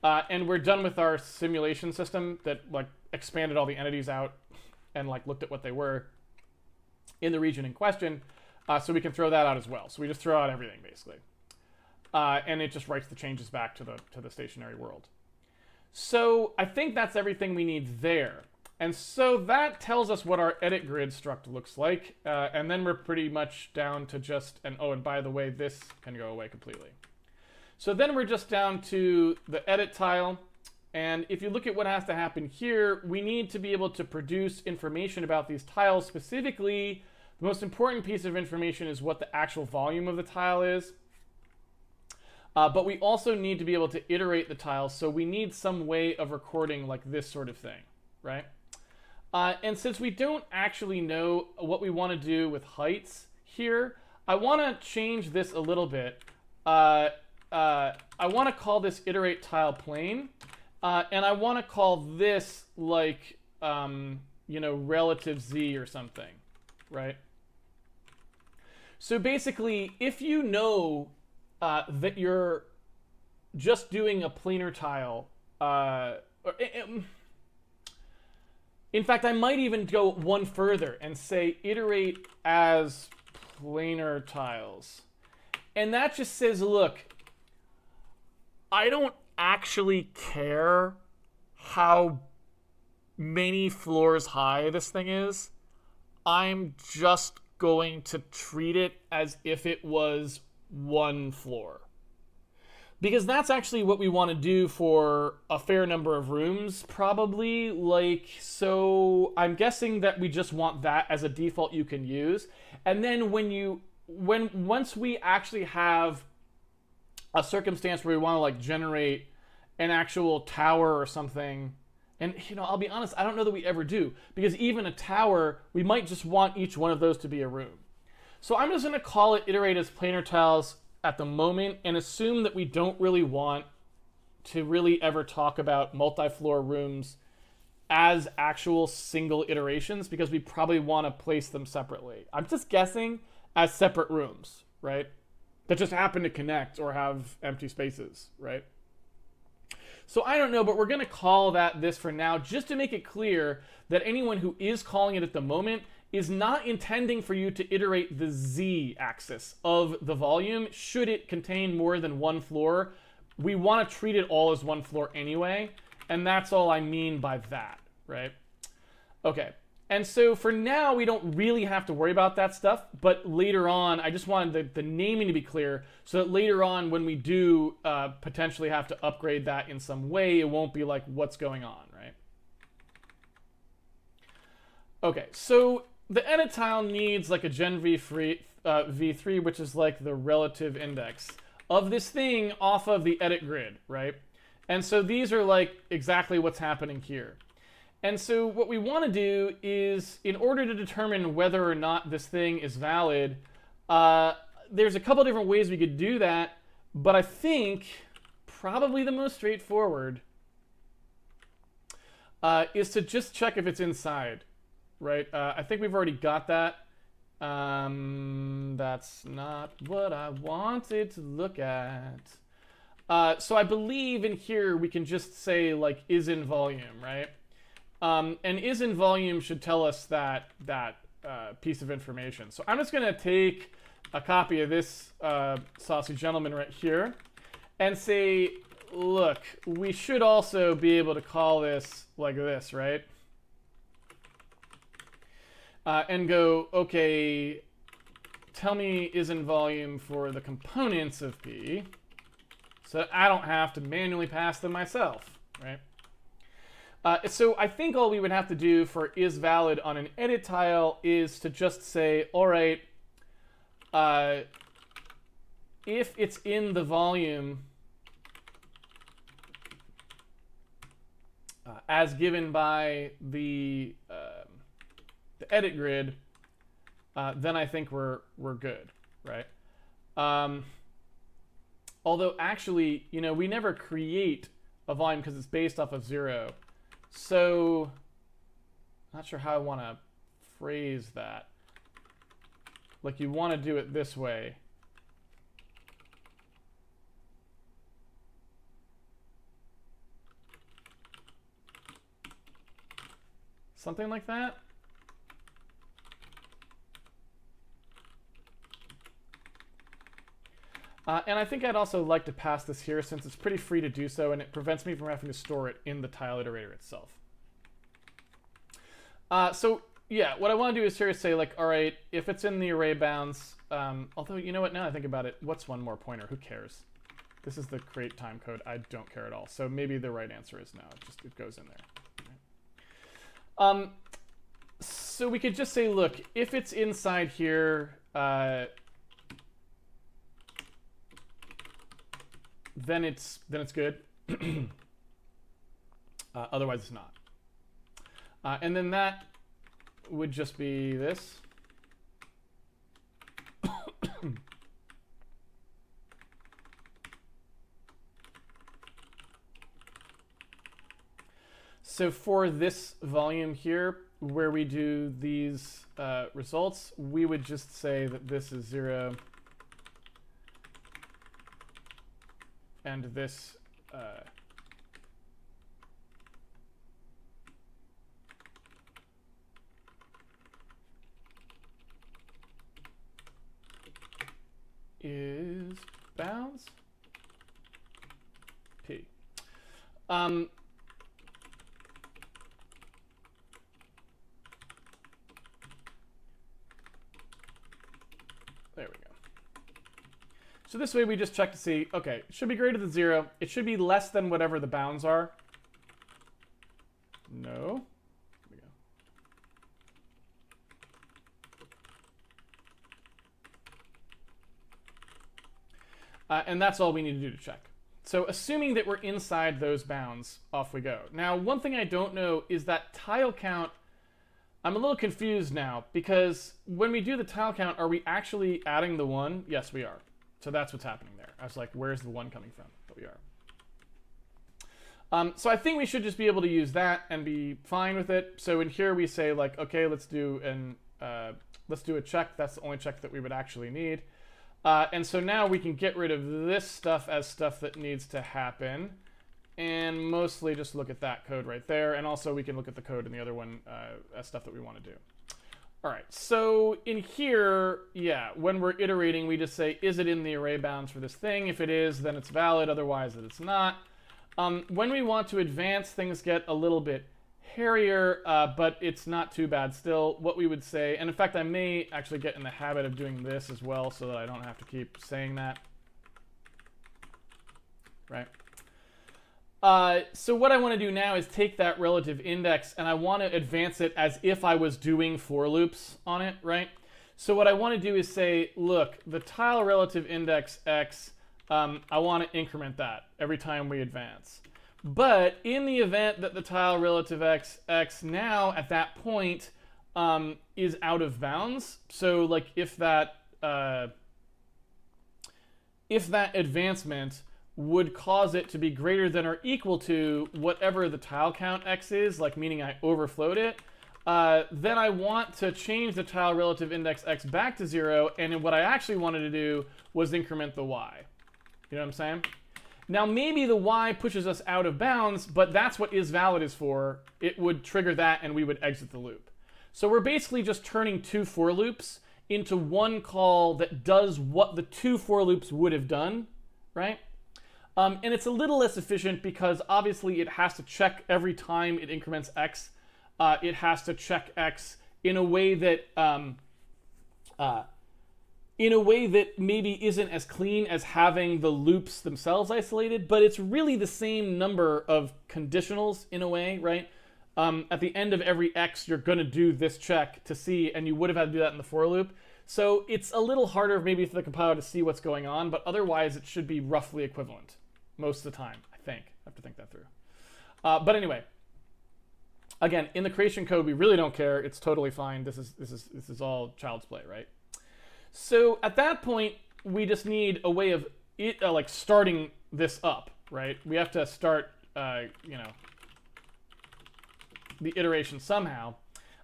And we're done with our simulation system that like expanded all the entities out and like looked at what they were in the region in question. So we can throw that out as well. So we just throw out everything basically. And it just writes the changes back to the stationary world. So I think that's everything we need there. And so that tells us what our edit grid struct looks like. And then we're pretty much down to just, and oh, and by the way, this can go away completely. So then we're just down to the edit tile. And if you look at what has to happen here, we need to be able to produce information about these tiles. Specifically, the most important piece of information is what the actual volume of the tile is. But we also need to be able to iterate the tiles. So we need some way of recording like this sort of thing, right? And since we don't actually know what we want to do with heights here, I want to change this a little bit. I want to call this iterate tile plane, and I want to call this like, you know, relative z or something, right? So basically, if you know that you're just doing a planar tile, in fact, I might even go one further and say iterate as planar tiles. And that just says, look, I don't actually care how many floors high this thing is. I'm just going to treat it as if it was one floor. Because that's actually what we want to do for a fair number of rooms, probably. Like, so I'm guessing that we just want that as a default you can use. And then once we actually have a circumstance where we want to like generate an actual tower or something, and you know, I'll be honest, I don't know that we ever do, because even a tower, we might just want each one of those to be a room. So I'm just going to call it iterate as planar tiles at the moment and assume that we don't really want to really ever talk about multi-floor rooms as actual single iterations, because we probably want to place them separately. I'm just guessing as separate rooms, right? That just happen to connect or have empty spaces, right? So I don't know, but we're going to call that this for now, just to make it clear that anyone who is calling it at the moment is not intending for you to iterate the z-axis of the volume. Should it contain more than one floor, we want to treat it all as one floor anyway, and that's all I mean by that, right? Okay. And so for now, we don't really have to worry about that stuff, but later on, I just wanted the naming to be clear so that later on when we do potentially have to upgrade that in some way, it won't be like, what's going on, right? Okay, so the edit tile needs like a gen v3, which is like the relative index of this thing off of the edit grid, right? And so these are like exactly what's happening here. And so what we want to do is, in order to determine whether or not this thing is valid, there's a couple different ways we could do that, but I think probably the most straightforward is to just check if it's inside. right? I think we've already got that. That's not what I wanted to look at. So I believe in here we can just say like is in volume, right? And is in volume should tell us that piece of information. So I'm just going to take a copy of this saucy gentleman right here and say, look, we should also be able to call this like this, right? And go, okay, tell me is in volume for the components of P, so I don't have to manually pass them myself, right? So I think all we would have to do for is valid on an edit tile is to just say, all right, if it's in the volume as given by the edit grid, then I think we're good, right? Although actually, you know, we never create a volume because it's based off of 0. So not sure how I want to phrase that. Like you want to do it this way. Something like that. And I think I'd also like to pass this here since it's pretty free to do so and it prevents me from having to store it in the tile iterator itself. So yeah, what I want to do is here say like, all right, if it's in the array bounds, although you know what, now I think about it, what's one more pointer? Who cares? This is the create time code. I don't care at all. So maybe the right answer is no. It goes in there. So we could just say, look, if it's inside here, then it's good. Otherwise, it's not. And then that would just be this. So for this volume here, where we do these results, we would just say that this is 0. And this is bounds P. There we go. So this way we just check to see, okay, it should be greater than 0. It should be less than whatever the bounds are. No. There we go. And that's all we need to do to check. So assuming that we're inside those bounds, off we go. Now, one thing I don't know is that tile count. I'm a little confused now because when we do the tile count, are we actually adding the 1? Yes, we are. So that's what's happening there. I was like, where's the 1 coming from? But we are. So I think we should just be able to use that and be fine with it. So in here we say like, okay, let's do a check. That's the only check that we would actually need. And so now we can get rid of this stuff as stuff that needs to happen. And mostly just look at that code right there. And also we can look at the code in the other one as stuff that we want to do. All right, so in here, yeah, when we're iterating, we just say, is it in the array bounds for this thing? If it is, then it's valid. Otherwise, it's not. When we want to advance, things get a little bit hairier, but it's not too bad still. What we would say, and in fact, I may actually get in the habit of doing this as well so that I don't have to keep saying that. Right? So what I want to do now is take that relative index and I want to advance it as if I was doing for loops on it, right? So what I want to do is say, look, the tile relative index x, I want to increment that every time we advance. But in the event that the tile relative x now at that point is out of bounds, so like if that advancement would cause it to be greater than or equal to whatever the tile count x is, like meaning I overflowed it, then I want to change the tile relative index x back to 0, and what I actually wanted to do was increment the y. You know what I'm saying? Now maybe the y pushes us out of bounds, but that's what isValid is for. It would trigger that and we would exit the loop. So we're basically just turning two for loops into one call that does what the two for loops would have done, right? And it's a little less efficient because obviously it has to check every time it increments x. It has to check x in a way that maybe isn't as clean as having the loops themselves isolated, but it's really the same number of conditionals in a way, right? At the end of every x, you're going to do this check to see, and you would have had to do that in the for loop. So it's a little harder maybe for the compiler to see what's going on, but otherwise it should be roughly equivalent most of the time, I think. I have to think that through. But anyway, again, in the creation code, we really don't care. It's totally fine. This is all child's play, right? So at that point, we just need a way of it, like starting this up, right? We have to start, you know, the iteration somehow.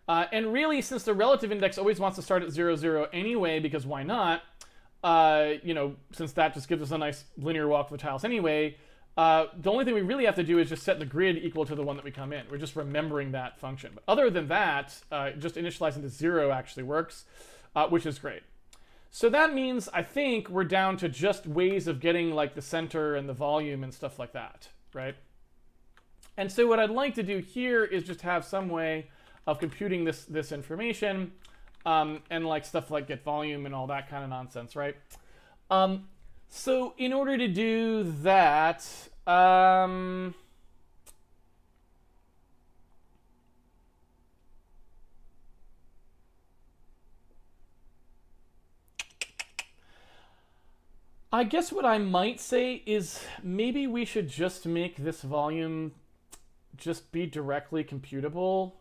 And really, since the relative index always wants to start at 0, 0 anyway, because why not? You know, since that just gives us a nice linear walk of the tiles anyway, the only thing we really have to do is just set the grid equal to the one that we come in. We're just remembering that function. But other than that, just initializing to 0 actually works, which is great. So that means, I think, we're down to just ways of getting like the center and the volume and stuff like that, right? And so what I'd like to do here is just have some way of computing this information, and like stuff like get volume and all that kind of nonsense, right? So in order to do that, I guess what I might say is maybe we should just make this volume just be directly computable.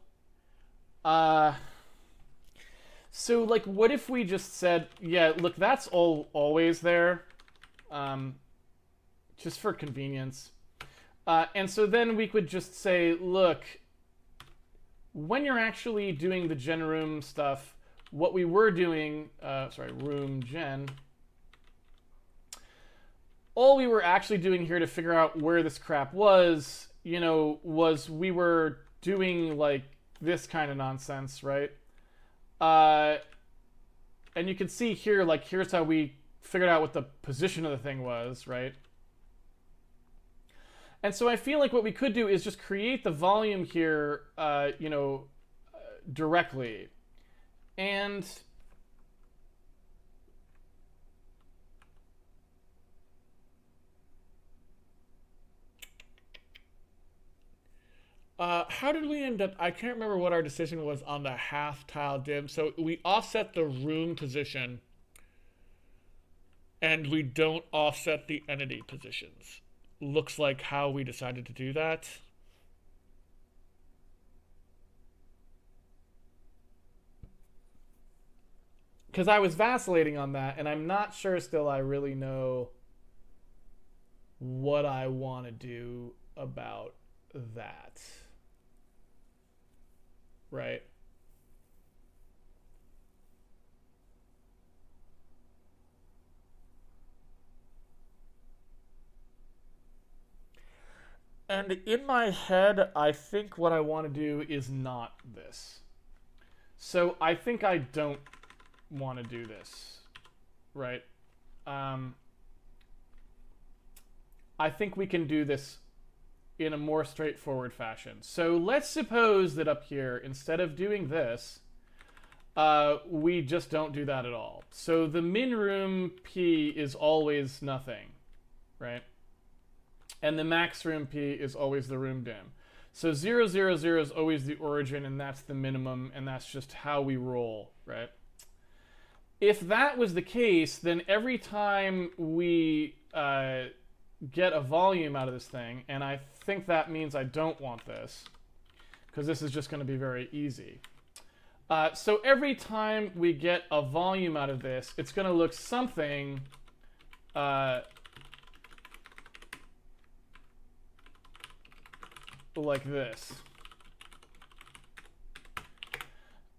So like, what if we just said, yeah, look, that's always there, just for convenience. And so then we could just say, look, when you're actually doing the gen room stuff, what we were doing, sorry, room gen, all we were actually doing here to figure out where this crap was, you know, was we were doing like this kind of nonsense, right? And you can see here, like, here's how we figured out what the position of the thing was, right? And so I feel like what we could do is just create the volume here, you know, directly. And how did we end up? I can't remember what our decision was on the half tile dim. So we offset the room position and we don't offset the entity positions. Looks like how we decided to do that. Because I was vacillating on that, and I'm not sure still I really know what I want to do about that. Right? And in my head, I think what I want to do is not this. So I think I don't want to do this, right? I think we can do this in a more straightforward fashion. So let's suppose that up here, instead of doing this, we just don't do that at all. So the min room P is always nothing, right? And the max room P is always the room dim. So 0, 0, 0 is always the origin, and that's the minimum, and that's just how we roll, right? If that was the case, then every time we get a volume out of this thing, and I think that means I don't want this, because this is just going to be very easy. So every time we get a volume out of this, it's going to look something like this.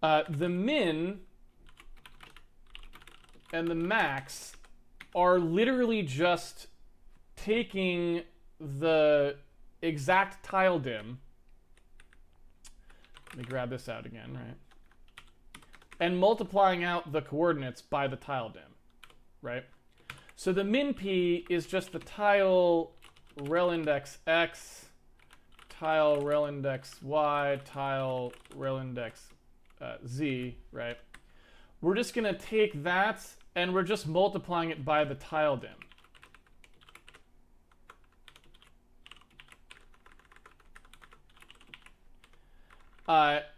The min and the max are literally just taking the exact tile dim. Let me grab this out again, right? And multiplying out the coordinates by the tile dim, right? So the min p is just the tile rel index x, tile rel index y, tile rel index z, right? We're just going to take that and we're just multiplying it by the tile dim.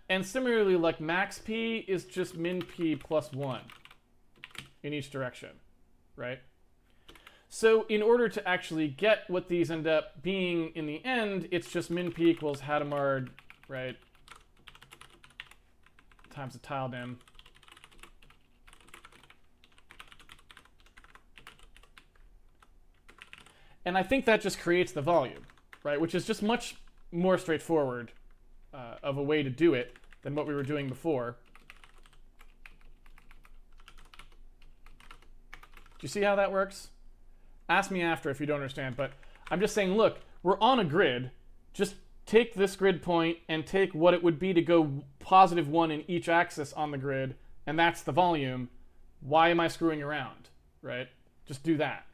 And similarly, like max p is just min p plus 1 in each direction, right? So in order to actually get what these end up being in the end, it's just min p equals Hadamard, right, times the tile dim. And I think that just creates the volume, right, which is just much more straightforward of a way to do it than what we were doing before. Do you see how that works? Ask me after if you don't understand, but I'm just saying, look, we're on a grid. Just take this grid point and take what it would be to go positive 1 in each axis on the grid, and that's the volume. Why am I screwing around, right? Just do that.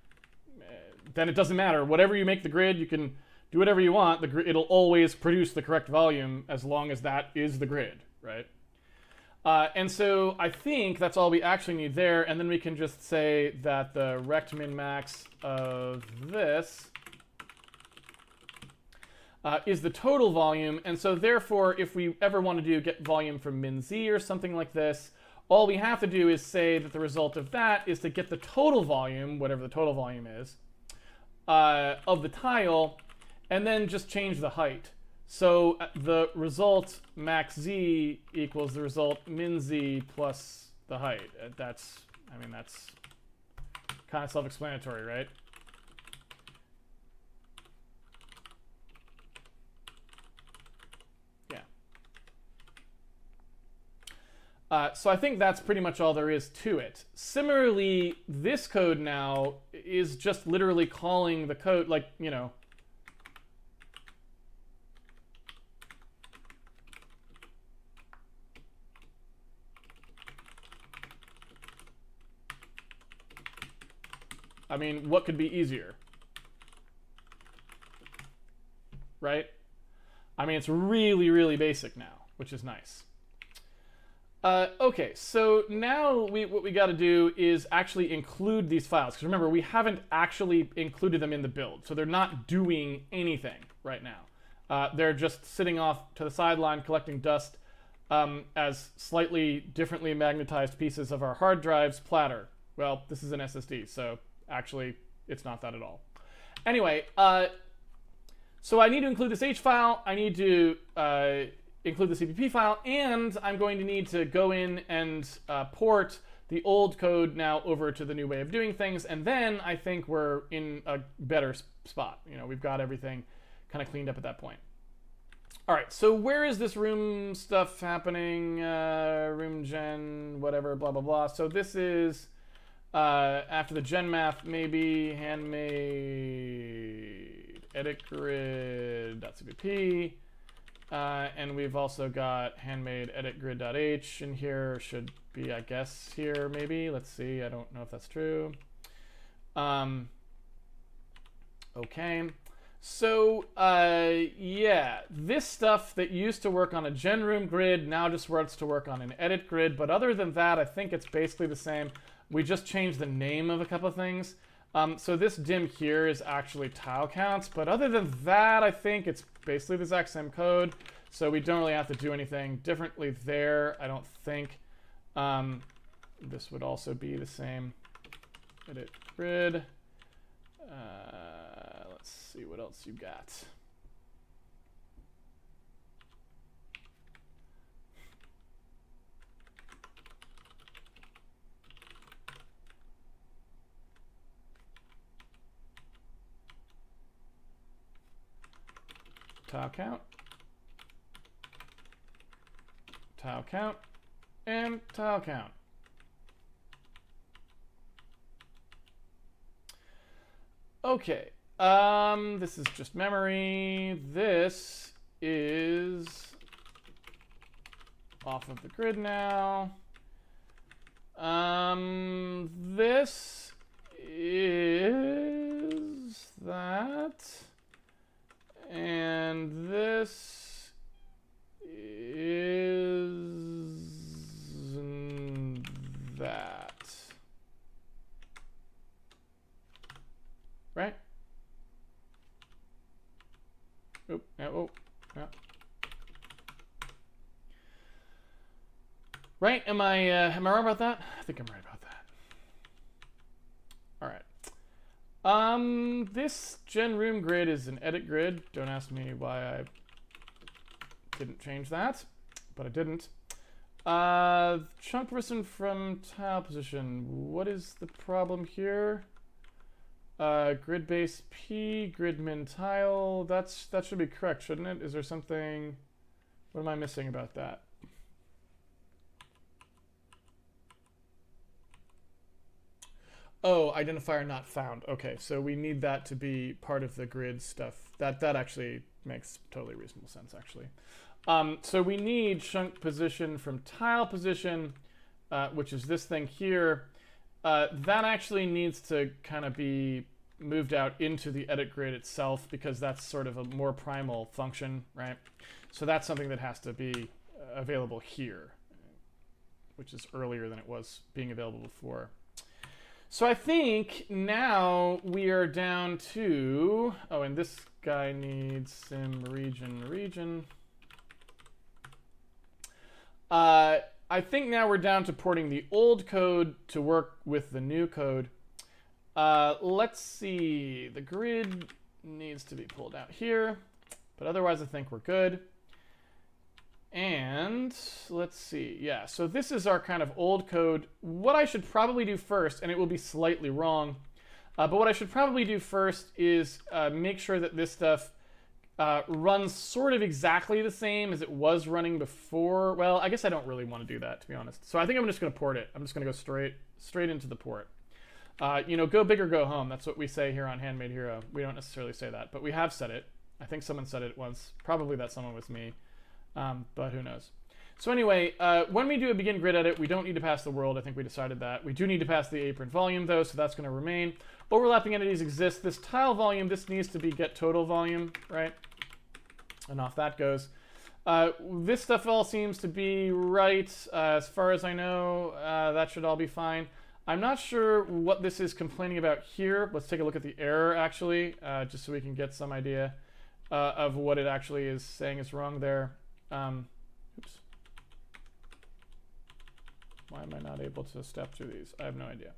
Then it doesn't matter. Whatever you make the grid, you can do whatever you want. It'll always produce the correct volume as long as that is the grid, right? And so I think that's all we actually need there. And then we can just say that the rect min max of this is the total volume. And so therefore, if we ever want to get volume from min z or something like this, all we have to do is say that the result of that is to get the total volume, whatever the total volume is, of the tile, and then just change the height. So the result max z equals the result min z plus the height. That's, I mean, that's kind of self-explanatory, right? Yeah. So I think that's pretty much all there is to it. Similarly, this code now is just literally calling the code, like, you know, I mean, what could be easier? Right? I mean, it's really, really basic now, which is nice. Okay, so now what we got to do is actually include these files. Because remember, we haven't actually included them in the build. So they're not doing anything right now. They're just sitting off to the sideline collecting dust as slightly differently magnetized pieces of our hard drive's platter. Well, this is an SSD, so actually it's not that at all. Anyway, so I need to include this H file. I need to include the CPP file, and I'm going to need to go in and port the old code now over to the new way of doing things, and then I think we're in a better spot. You know, we've got everything kind of cleaned up at that point. All right, so where is this room stuff happening? Room gen, whatever, blah, blah, blah. So this is after the gen math, maybe handmade edit grid.cpp. And we've also got handmade edit grid.h in here. Should be, I guess, here maybe. Let's see. I don't know if that's true. Okay. So, yeah, this stuff that used to work on a gen room grid now just works to work on an edit grid. But other than that, I think it's basically the same. We just changed the name of a couple of things. So this dim here is actually tile counts, but other than that, I think it's basically the exact same code. So we don't really have to do anything differently there, I don't think. This would also be the same edit grid. Let's see what else you got. Tile count. Tile count. and tile count. Okay, this is just memory. This is off of the grid now. This is that, and this is that, right? Oh, yeah, oh, yeah. Right? Am I wrong about that? I think I'm right about that. All right. This gen room grid is an edit grid. Don't ask me why I didn't change that, but I didn't. Chunk person from tile position. What is the problem here? Grid base P, grid min tile. That should be correct, shouldn't it? Is there something? What am I missing about that? Oh, identifier not found. Okay, so we need that to be part of the grid stuff. That actually makes totally reasonable sense, actually. So we need chunk position from tile position, which is this thing here. That actually needs to kind of be moved out into the edit grid itself because that's sort of a more primal function, right? So that's something that has to be available here, which is earlier than it was being available before. So I think now we are down to, oh, and this guy needs sim region. I think now we're down to porting the old code to work with the new code. Let's see, the grid needs to be pulled out here, but otherwise I think we're good. And let's see, yeah, so this is our kind of old code. What I should probably do first, and it will be slightly wrong, but what I should probably do first is make sure that this stuff runs sort of exactly the same as it was running before. Well, I guess I don't really want to do that, to be honest. So I think I'm just going to port it. I'm just going to go straight into the port. You know, go big or go home. That's what we say here on Handmade Hero. We don't necessarily say that, but we have said it. I think someone said it once. Probably that someone was me. But who knows. So anyway, when we do a begin grid edit, we don't need to pass the world. I think we decided that. We do need to pass the apron volume, though, so that's going to remain. Overlapping entities exist. This tile volume, this needs to be get total volume, right? And off that goes. This stuff all seems to be right. As far as I know, that should all be fine. I'm not sure what this is complaining about here. Let's take a look at the error, actually, just so we can get some idea of what it actually is saying is wrong there. Oops. Why am I not able to step through these? I have no idea.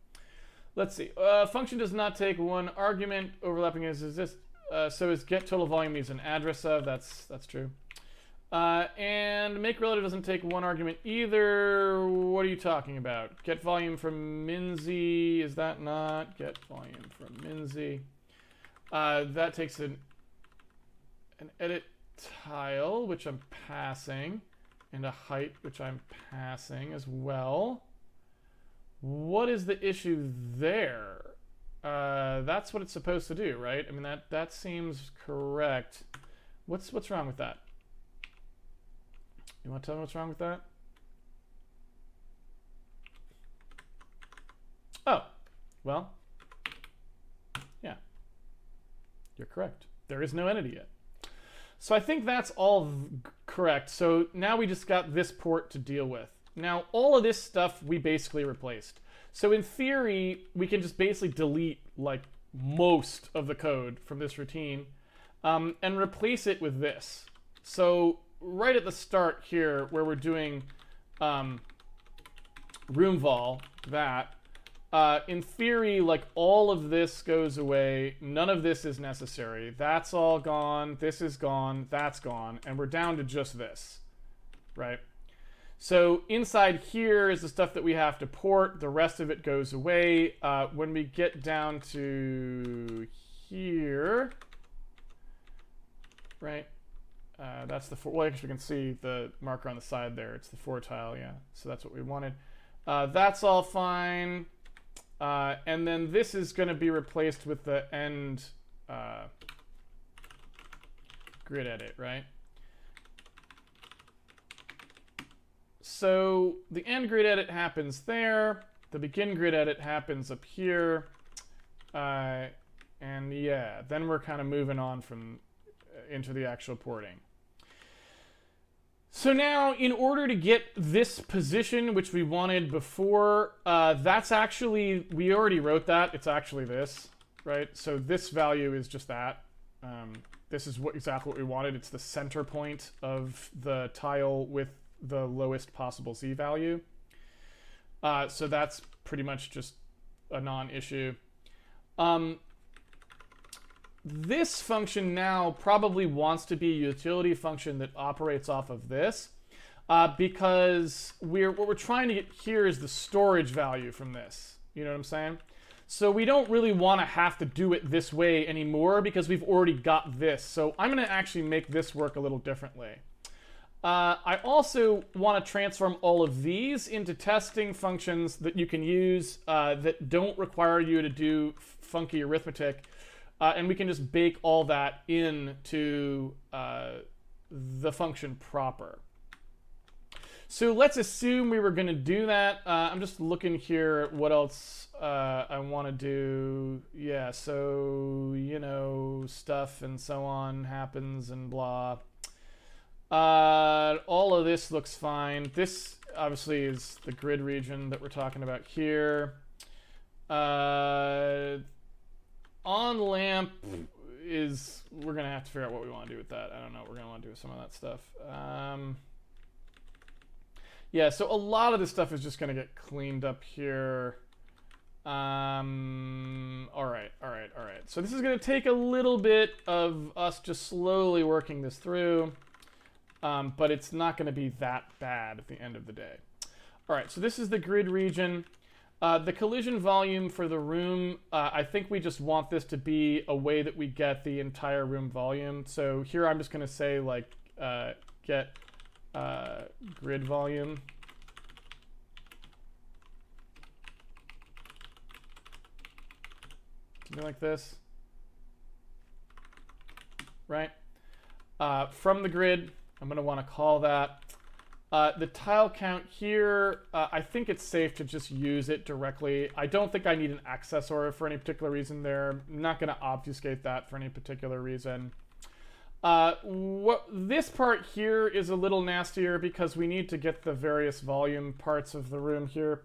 Let's see. Function does not take one argument. Overlapping is this. So is get total volume needs an address of. That's true. And make relative doesn't take one argument either. What are you talking about? Get volume from Minzy. Is that not? Get volume from Minzy. That takes an edit tile, which I'm passing, and a height, which I'm passing as well. What is the issue there? That's what it's supposed to do, right? I mean, that seems correct. What's wrong with that? You want to tell me what's wrong with that? Oh, well, yeah, you're correct. There is no entity yet. So I think that's all correct. So now we just got this port to deal with. Now, all of this stuff we basically replaced. So in theory, we can just basically delete like most of the code from this routine and replace it with this. So right at the start here, where we're doing room vol, that, in theory, like all of this goes away. None of this is necessary. That's all gone. This is gone. That's gone. And we're down to just this, right? So inside here is the stuff that we have to port. The rest of it goes away. When we get down to here, right? That's the 4. Well, actually, you can see the marker on the side there. It's the 4 tile, yeah. So that's what we wanted. That's all fine. And then this is going to be replaced with the end grid edit, right? So the end grid edit happens there. The begin grid edit happens up here. And yeah, then we're kind of moving on from into the actual porting. So now, in order to get this position, which we wanted before, that's actually, we already wrote that. It's actually this, right? So this value is just that. This is exactly what we wanted. It's the center point of the tile with the lowest possible Z value. So that's pretty much just a non-issue. This function now probably wants to be a utility function that operates off of this, because what we're trying to get here is the storage value from this. You know what I'm saying? So we don't really want to have to do it this way anymore because we've already got this. So I'm going to actually make this work a little differently. I also want to transform all of these into testing functions that you can use that don't require you to do funky arithmetic. And we can just bake all that into the function proper. So let's assume we were going to do that. I'm just looking here at what else I want to do. Yeah, so, you know, stuff and so on happens and blah. All of this looks fine. This obviously is the grid region that we're talking about here. On lamp is, we're going to have to figure out what we want to do with that. I don't know what we're going to want to do with some of that stuff. Yeah, so a lot of this stuff is just going to get cleaned up here. All right. So this is going to take a little bit of us just slowly working this through, but it's not going to be that bad at the end of the day. All right, so this is the grid region. The collision volume for the room, I think we just want this to be a way that we get the entire room volume. So here I'm just going to say, like, get grid volume. Something like this. Right? From the grid, I'm going to want to call that. The tile count here, I think it's safe to just use it directly. I don't think I need an accessor for any particular reason there. I'm not going to obfuscate that for any particular reason. This part here is a little nastier because we need to get the various volume parts of the room here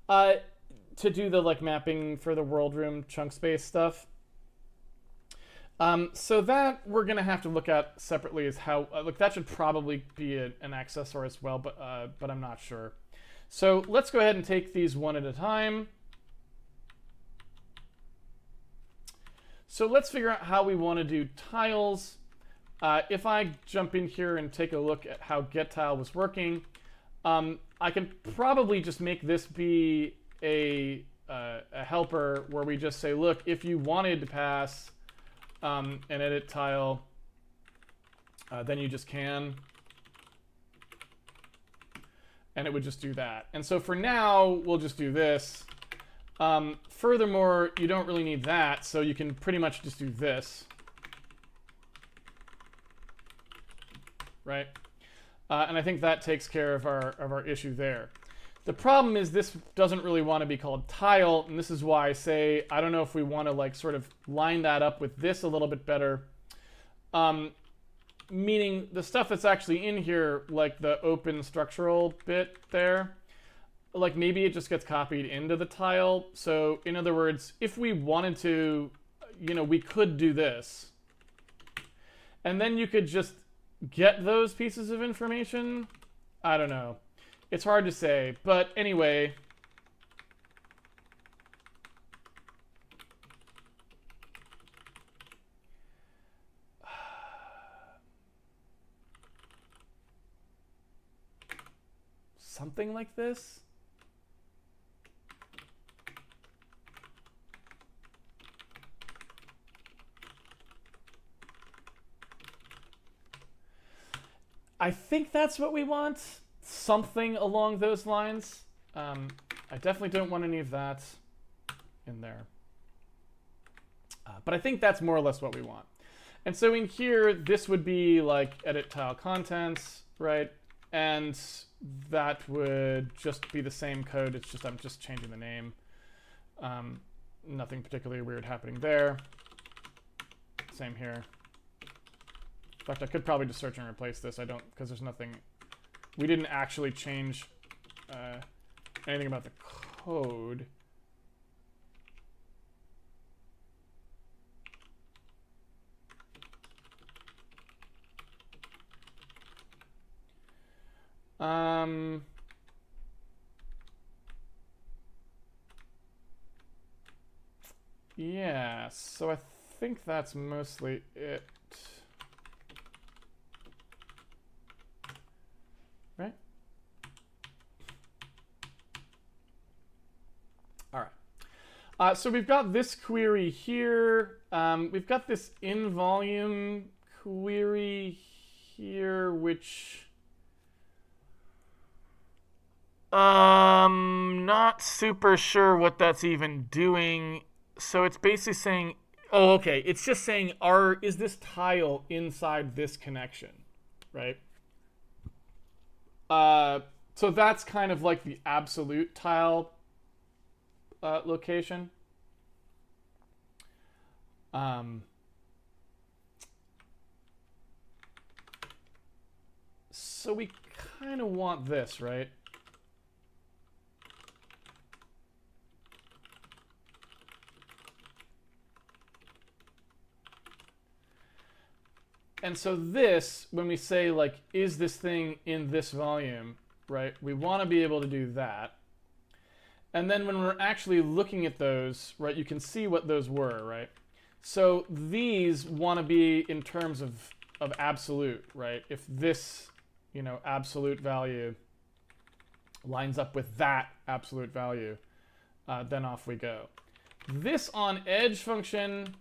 to do the like mapping for the world room chunk space stuff. So that we're going to have to look at separately as how, look, that should probably be an accessor as well, but I'm not sure. So let's go ahead and take these one at a time. So let's figure out how we want to do tiles. If I jump in here and take a look at how getTile was working, I can probably just make this be a helper where we just say, look, if you wanted to pass an edit tile, then you just can. And it would just do that. And so for now, we'll just do this. Furthermore, you don't really need that, so you can pretty much just do this. Right? And I think that takes care of our issue there. The problem is this doesn't really want to be called tile, and this is why I say I don't know if we want to like sort of line that up with this a little bit better. Meaning the stuff that's actually in here, like the open structural bit there, like maybe it just gets copied into the tile. So in other words, if we wanted to, you know, we could do this. And then you could just get those pieces of information. I don't know. It's hard to say, but anyway. Something like this. I think that's what we want. Something along those lines. I definitely don't want any of that in there. But I think that's more or less what we want. And so in here, this would be like edit tile contents, right? And that would just be the same code. It's just I'm just changing the name. Nothing particularly weird happening there. Same here. In fact, I could probably just search and replace this. I don't, because there's nothing. We didn't actually change anything about the code. Yeah, so I think that's mostly it. Right? All right. So we've got this query here. We've got this in-volume query here, which not super sure what that's even doing. So it's basically saying, oh, okay, it's just saying, is this tile inside this connection, right? So that's kind of like the absolute tile location. So we kind of want this, right? And so this, when we say, like, is this thing in this volume, right? We want to be able to do that. And then when we're actually looking at those, right, you can see what those were, right? So these want to be in terms of absolute, right? If this, you know, absolute value lines up with that absolute value, then off we go. This on edge function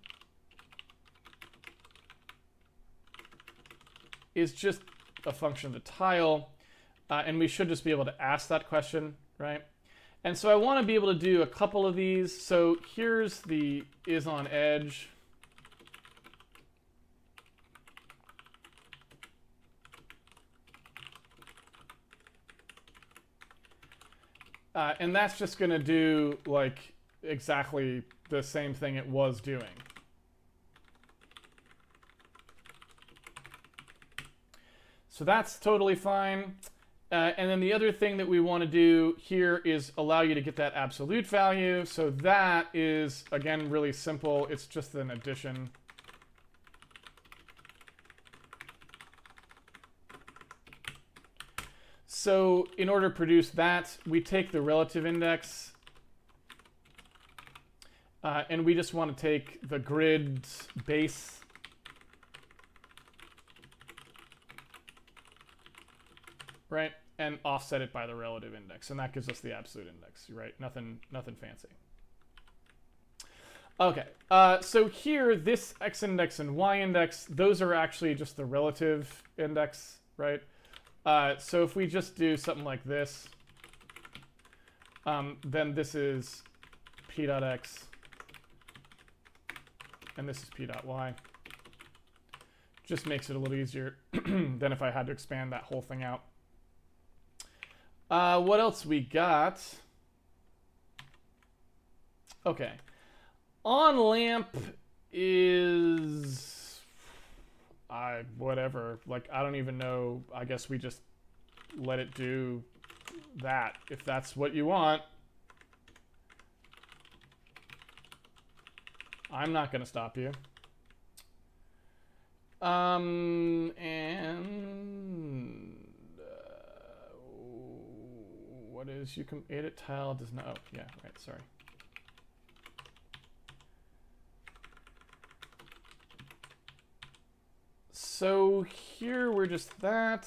is just a function of the tile, and we should just be able to ask that question, right? And so I want to be able to do a couple of these. So here's the is on edge. And that's just going to do like exactly the same thing it was doing. So that's totally fine. And then the other thing that we want to do here is allow you to get that absolute value. So that is, again, really simple. It's just an addition. So in order to produce that, we take the relative index, and we just want to take the grid base. Right? And offset it by the relative index. And that gives us the absolute index, right? Nothing fancy. Okay, so here, this x index and y index, those are actually just the relative index, right? So if we just do something like this, then this is p.x, and this is p.y. Just makes it a little easier than if I had to expand that whole thing out. What else we got? Okay. On lamp is whatever. Like, I don't even know. I guess we just let it do that if that's what you want. I'm not going to stop you. And what is you can edit tile does not. Oh, yeah, right. Sorry. So here we're just that.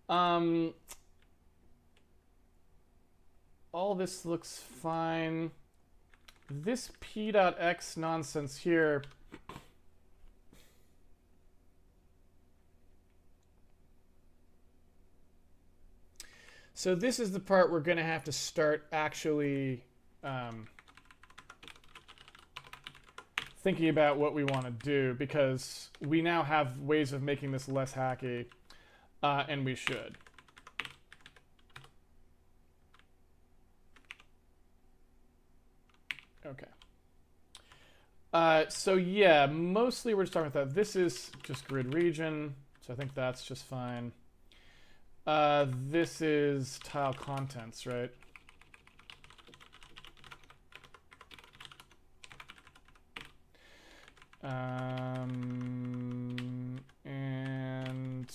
All this looks fine. This p.x nonsense here. So this is the part we're going to have to start actually thinking about what we want to do, because we now have ways of making this less hacky, and we should. Okay. So yeah, mostly we're just talking about that. This is just grid region, so I think that's just fine. This is tile contents, right? And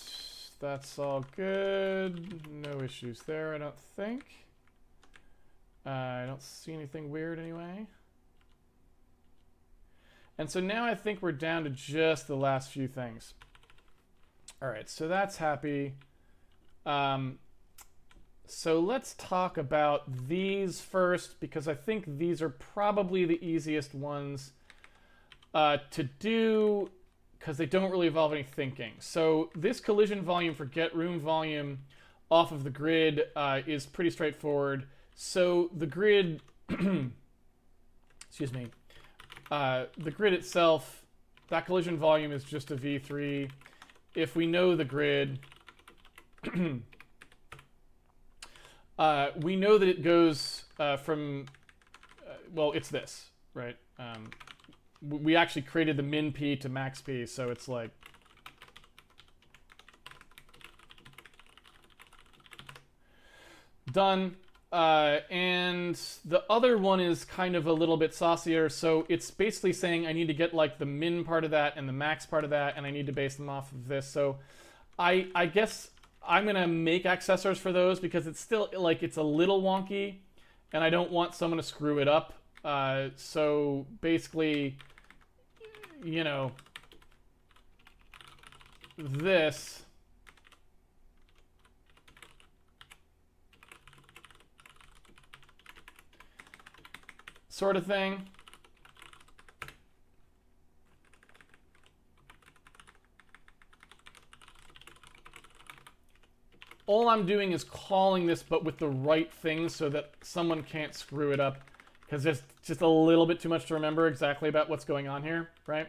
that's all good. No issues there, I don't think. I don't see anything weird anyway. And so now I think we're down to just the last few things. All right, so that's happy. So let's talk about these first, because I think these are probably the easiest ones to do, because they don't really involve any thinking. So this collision volume for get room volume off of the grid is pretty straightforward. So the grid, excuse me, the grid itself, that collision volume is just a V3. If we know the grid, we know that it goes from, well, it's this, right? We actually created the min P to max P, so it's like, done. And the other one is kind of a little bit saucier, so it's basically saying I need to get like the min part of that and the max part of that, and I need to base them off of this. So I guess I'm gonna make accessors for those, because it's still like, it's a little wonky and I don't want someone to screw it up. So basically, you know, this sort of thing. All I'm doing is calling this, but with the right thing, so that someone can't screw it up, because there's just a little bit too much to remember exactly about what's going on here, right?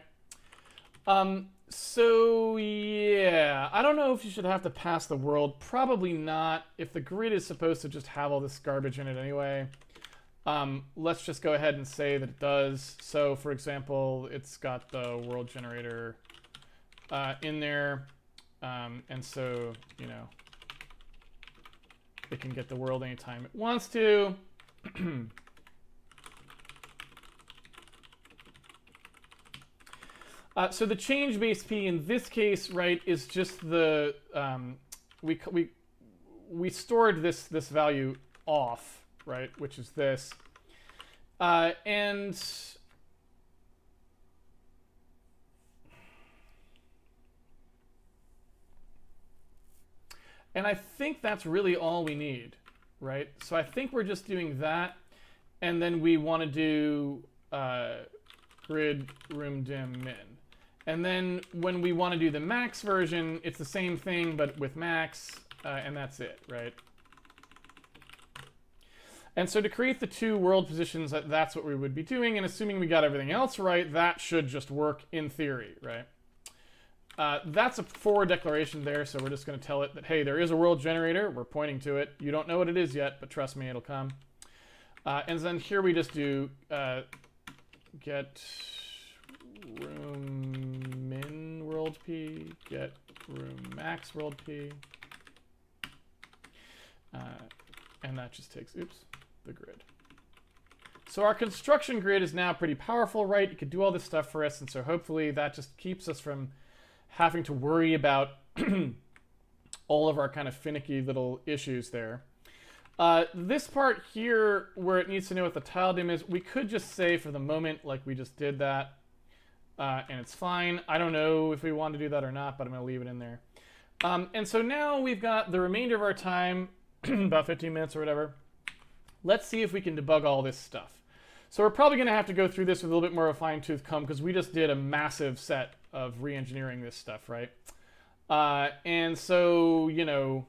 So yeah, I don't know if you should have to pass the world. Probably not, if the grid is supposed to just have all this garbage in it anyway. Let's just go ahead and say that it does. So for example, it's got the world generator in there, and so, you know, it can get the world anytime it wants to. So the change base P in this case, right, is just the we stored this value off, right, which is this, and I think that's really all we need, right? So I think we're just doing that, and then we want to do grid room dim min. And then when we want to do the max version, it's the same thing, but with max, and that's it, right? And so to create the two world positions, that's what we would be doing, and assuming we got everything else right, that should just work in theory, right? That's a forward declaration there, so we're just going to tell it that, hey, there is a world generator. We're pointing to it. You don't know what it is yet, but trust me, it'll come. And then here we just do get room min world P, get room max world P. And that just takes, oops, the grid. So our construction grid is now pretty powerful, right? It could do all this stuff for us, and so hopefully that just keeps us from having to worry about all of our kind of finicky little issues there. This part here, where it needs to know what the tile dim is, we could just say for the moment, like we just did that, and it's fine. I don't know if we want to do that or not, but I'm going to leave it in there. And so now we've got the remainder of our time, about 15 minutes or whatever. Let's see if we can debug all this stuff. So we're probably going to have to go through this with a little bit more of a fine-tooth comb, because we just did a massive set of re-engineering this stuff, right? And so, you know,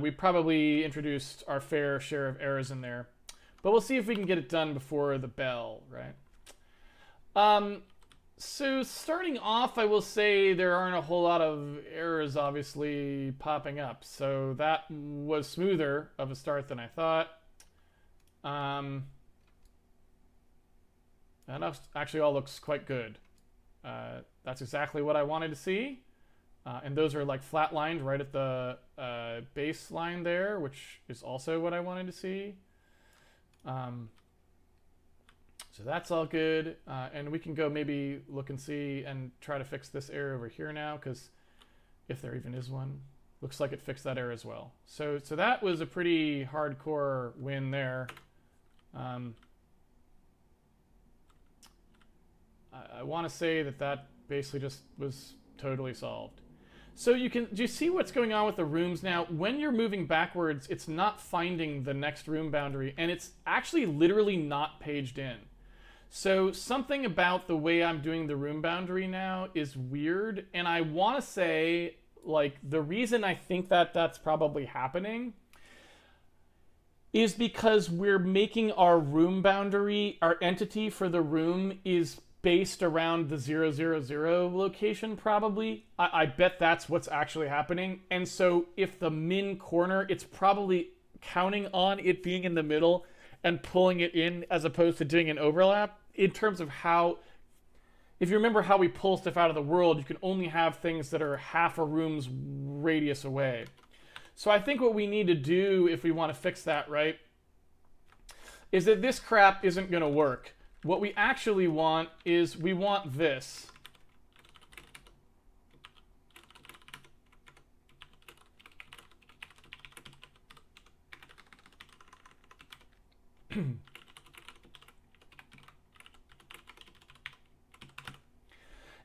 we probably introduced our fair share of errors in there. But we'll see if we can get it done before the bell, right? So starting off, I will say there aren't a whole lot of errors obviously popping up. So that was smoother of a start than I thought. That actually all looks quite good. That's exactly what I wanted to see. And those are like flat-lined right at the baseline there, which is also what I wanted to see. So that's all good. And we can go maybe look and see and try to fix this error over here now, because if there even is one, looks like it fixed that error as well. So that was a pretty hardcore win there. I want to say that basically just was totally solved. So do you see what's going on with the rooms now? When you're moving backwards, it's not finding the next room boundary, and it's actually literally not paged in. So something about the way I'm doing the room boundary now is weird, and I want to say, like, the reason I think that's probably happening is because we're making our room boundary, our entity for the room is based around the 000 location, probably. I bet that's what's actually happening. And so if the min corner, it's probably counting on it being in the middle and pulling it in as opposed to doing an overlap in terms of how, if you remember how we pull stuff out of the world, you can only have things that are half a room's radius away. So I think what we need to do if we want to fix that, right, is that this crap isn't going to work. What we actually want is we want this.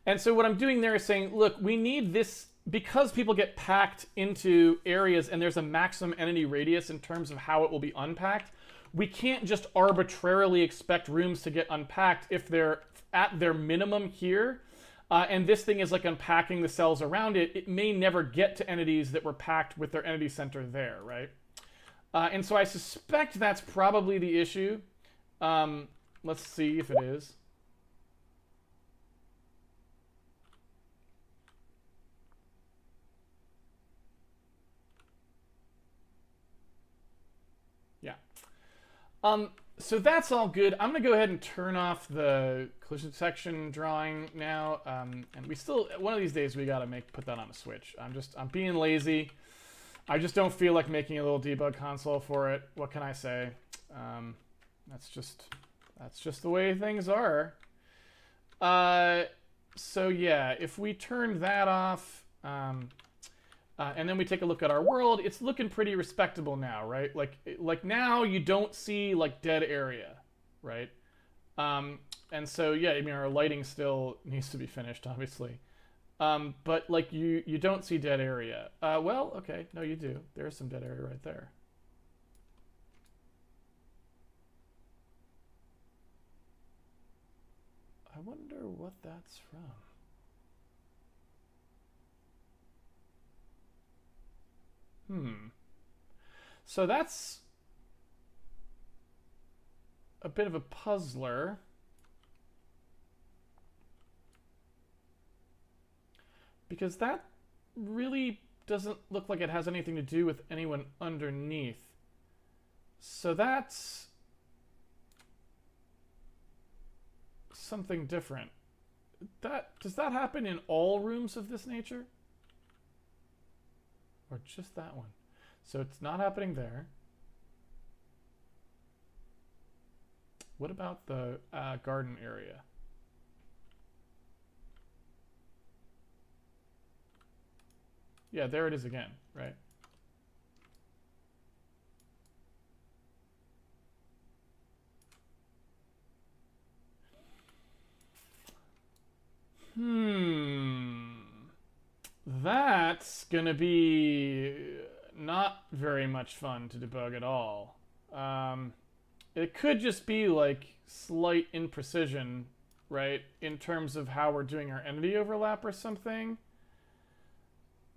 And so what I'm doing there is saying, look, we need this because people get packed into areas and there's a maximum entity radius in terms of how it will be unpacked. We can't just arbitrarily expect rooms to get unpacked if they're at their minimum here, and this thing is like unpacking the cells around it. It may never get to entities that were packed with their entity center there, right? And so I suspect that's probably the issue. Let's see if it is. Yeah. So that's all good. I'm going to go ahead and turn off the collision section drawing now. And we still, one of these days, we got to put that on a switch. I'm being lazy. I just don't feel like making a little debug console for it. What can I say? That's just the way things are. So yeah, if we turn that off, and then we take a look at our world, it's looking pretty respectable now, right? Like now you don't see like dead area, right? And so yeah, I mean our lighting still needs to be finished, obviously. But like you don't see dead area. Well, okay, no, you do. There's some dead area right there. I wonder what that's from. So that's a bit of a puzzler. Because that really doesn't look like it has anything to do with anyone underneath. So that's something different. Does that happen in all rooms of this nature? Or just that one? So it's not happening there. What about the garden area? Yeah, there it is again, right? That's gonna be not very much fun to debug at all. It could just be like slight imprecision, right? In terms of how we're doing our entity overlap or something.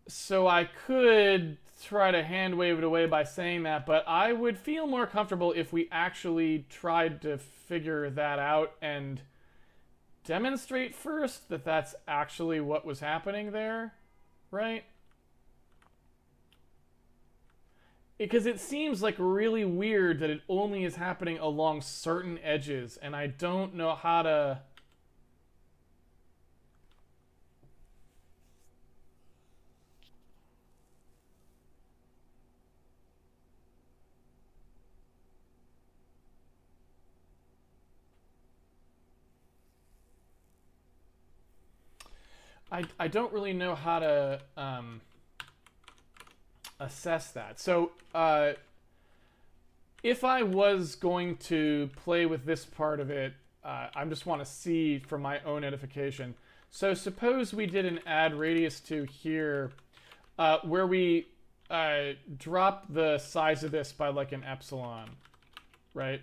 So I could try to hand wave it away by saying that, but I would feel more comfortable if we actually tried to figure that out and demonstrate first that that's actually what was happening there, right? Because it seems like really weird that it only is happening along certain edges, and I don't know how to... I don't really know how to assess that. So if I was going to play with this part of it, I just want to see for my own edification. So suppose we did an add radius to here where we drop the size of this by like an epsilon, right?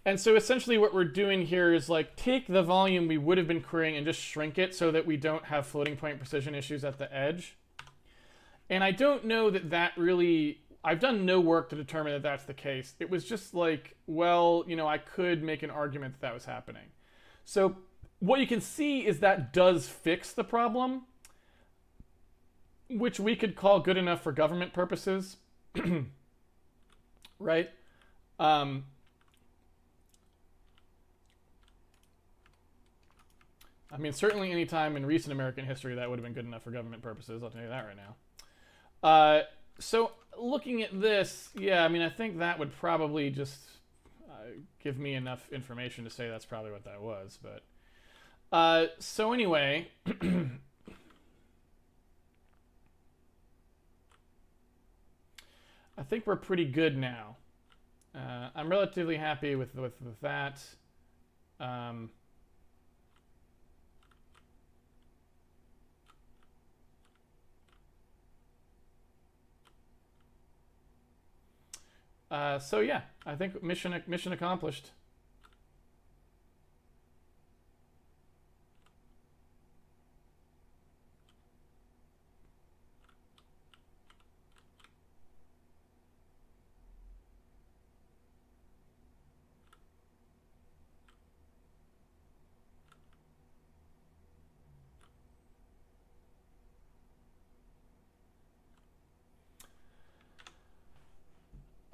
And so essentially what we're doing here is like take the volume we would have been querying and just shrink it so that we don't have floating point precision issues at the edge. And I don't know that that really... I've done no work to determine that that's the case. It was just like, well, you know, I could make an argument that that was happening. So what you can see is that does fix the problem, which we could call good enough for government purposes, right? I mean, certainly any time in recent American history that would have been good enough for government purposes. I'll tell you that right now. So looking at this, yeah, I mean, I think that would probably just give me enough information to say that's probably what that was. But so anyway, I think we're pretty good now. I'm relatively happy with that. So yeah, I think mission accomplished.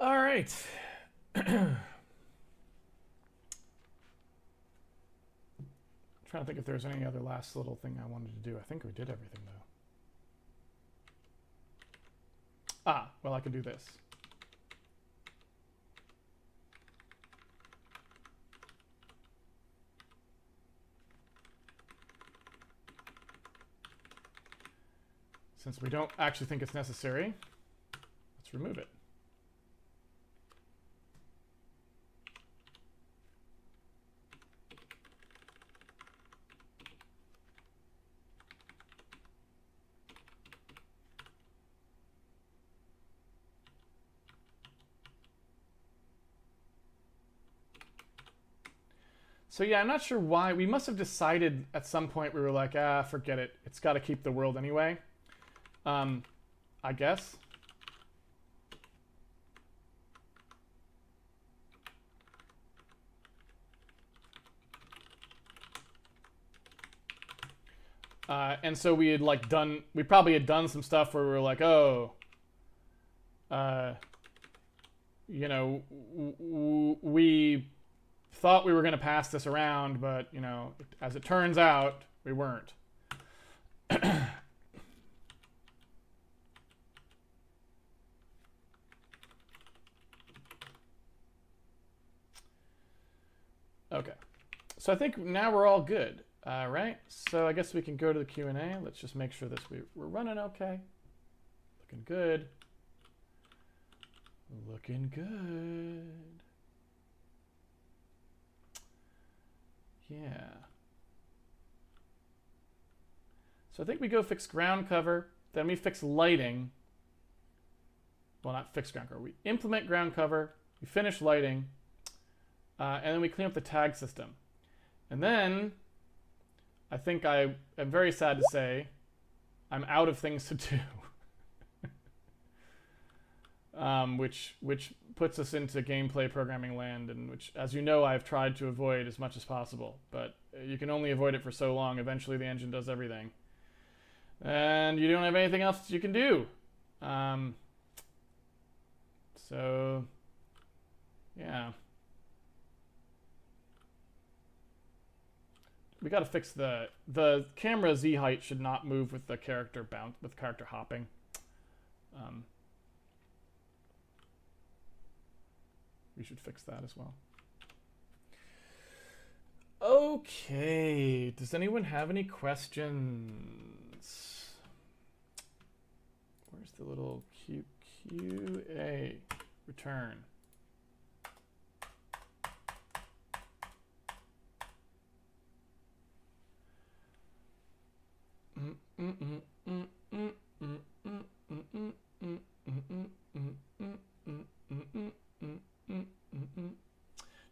All right. Trying to think if there's any other last little thing I wanted to do. I think we did everything, though. Ah, well, I can do this. Since we don't actually think it's necessary, let's remove it. So yeah, I'm not sure why. We must have decided at some point we were like, forget it. It's got to keep the world anyway. I guess. And so we had like we probably had done some stuff where we were like, oh, you know, we thought we were going to pass this around, but, you know, as it turns out, we weren't. Okay. So I think now we're all good, right? So I guess we can go to the Q&A. Let's just make sure we're running okay. Looking good. Looking good. Yeah. So I think we go fix ground cover, then we fix lighting, well, not fix ground cover. We implement ground cover, we finish lighting, and then we clean up the tag system. And then I think I am very sad to say I'm out of things to do. Which puts us into gameplay programming land, and which, as you know, I've tried to avoid as much as possible. But you can only avoid it for so long. Eventually the engine does everything. And you don't have anything else you can do. So, yeah. We got to fix the camera Z height should not move with the character character hopping. We should fix that as well. Okay, does anyone have any questions? Where's the little QA return?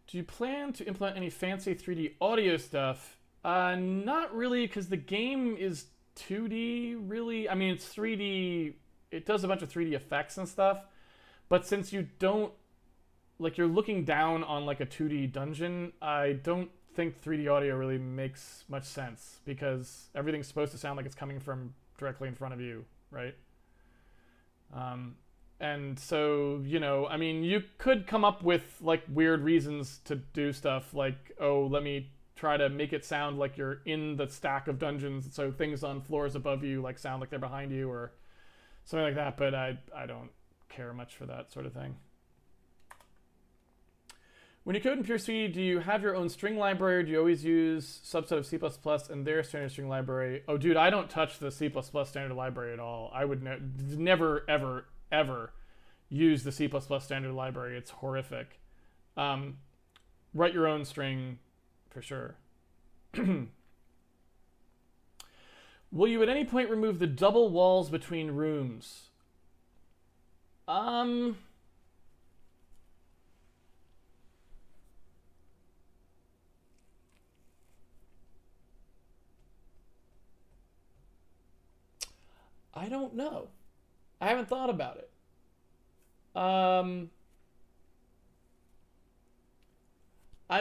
Do you plan to implement any fancy 3D audio stuff? Not really, because the game is 2D, really. I mean, it's 3D. It does a bunch of 3D effects and stuff. But since you don't, like, you're looking down on, like, a 2D dungeon, I don't think 3D audio really makes much sense, because everything's supposed to sound like it's coming from directly in front of you, right? And so, you know, I mean, you could come up with, like, weird reasons to do stuff, like, oh, let me try to make it sound like you're in the stack of dungeons, so things on floors above you, like, sound like they're behind you, or something like that, but I don't care much for that sort of thing. When you code in pure C, do you have your own string library, or do you always use subset of C++ and their standard string library? Oh, dude, I don't touch the C++ standard library at all. I would never, ever, ever use the C++ standard library. It's horrific. Write your own string for sure. Will you at any point remove the double walls between rooms? I don't know. I haven't thought about it. I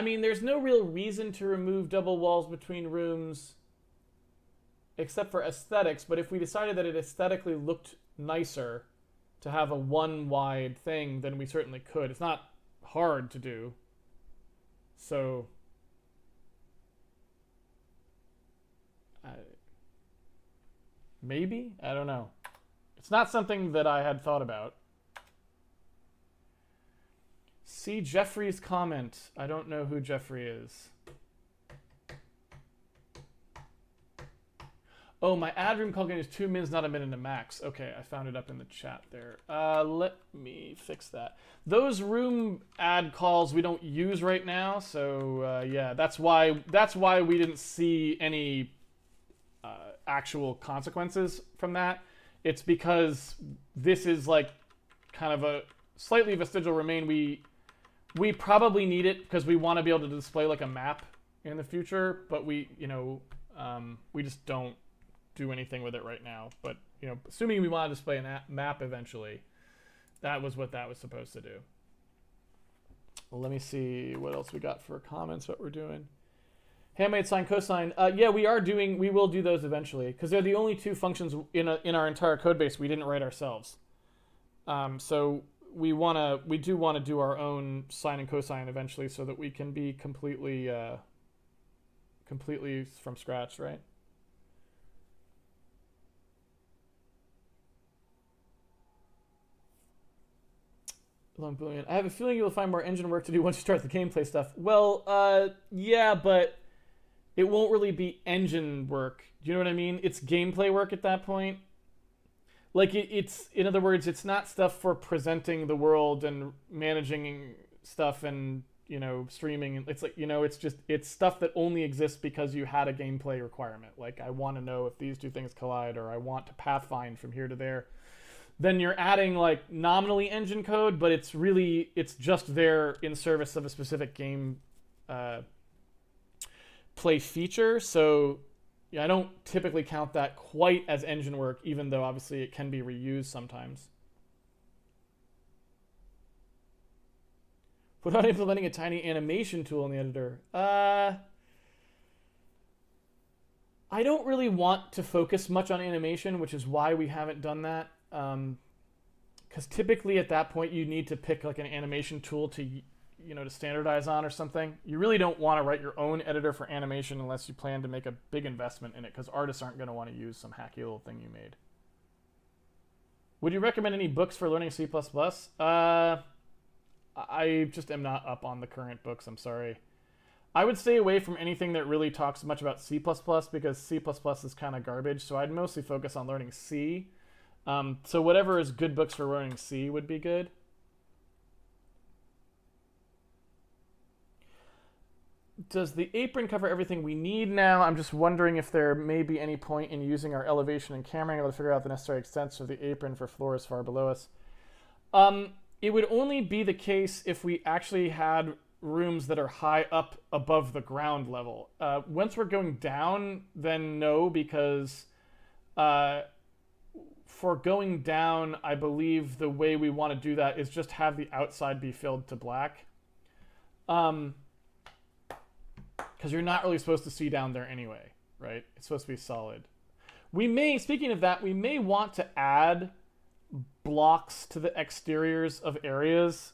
mean, there's no real reason to remove double walls between rooms except for aesthetics, but if we decided that it aesthetically looked nicer to have a one wide thing, then we certainly could. It's not hard to do. So maybe? I don't know. It's not something that I had thought about. See Jeffrey's comment. I don't know who Jeffrey is. Oh, my ad room call gain is 2 mins, not a min and a max. Okay, I found it up in the chat there. Let me fix that. Those room ad calls we don't use right now, so yeah, that's why we didn't see any actual consequences from that. It's because this is like kind of a slightly vestigial remain. We probably need it because we want to be able to display like a map in the future, but we just don't do anything with it right now. But you know, assuming we want to display a map eventually, that was what that was supposed to do. Well, let me see what else we got for comments. What we're doing. Handmade, sine, cosine. Yeah, we will do those eventually because they're the only two functions in our entire code base we didn't write ourselves. So we do want to do our own sine and cosine eventually, so that we can be completely from scratch, right? Long billion. I have a feeling you'll find more engine work to do once you start the gameplay stuff. Well, yeah, but it won't really be engine work. Do you know what I mean? It's gameplay work at that point. Like, it's, in other words, it's not stuff for presenting the world and managing stuff and, you know, streaming. It's like, you know, it's stuff that only exists because you had a gameplay requirement. Like, I want to know if these two things collide, or I want to pathfind from here to there. then you're adding like nominally engine code, but it's just there in service of a specific game play feature. So yeah, I don't typically count that quite as engine work, even though obviously it can be reused sometimes. Without implementing a tiny animation tool in the editor, I don't really want to focus much on animation, which is why we haven't done that. Because typically at that point you need to pick like an animation tool to to standardize on or something. You really don't want to write your own editor for animation unless you plan to make a big investment in it, because artists aren't going to want to use some hacky little thing you made. Would you recommend any books for learning C++? I just am not up on the current books, I'm sorry. I would stay away from anything that really talks much about C++, because C++ is kind of garbage, so I'd mostly focus on learning C. So whatever is good books for learning C would be good. Does the apron cover everything we need now? I'm just wondering if there may be any point in using our elevation and camera angle to figure out the necessary extents of the apron for floors far below us. It would only be the case if we actually had rooms that are high up above the ground level. Once we're going down, then no, because for going down, I believe the way we want to do that is just have the outside be filled to black. Because you're not really supposed to see down there anyway, right? It's supposed to be solid. We may, speaking of that, we may want to add blocks to the exteriors of areas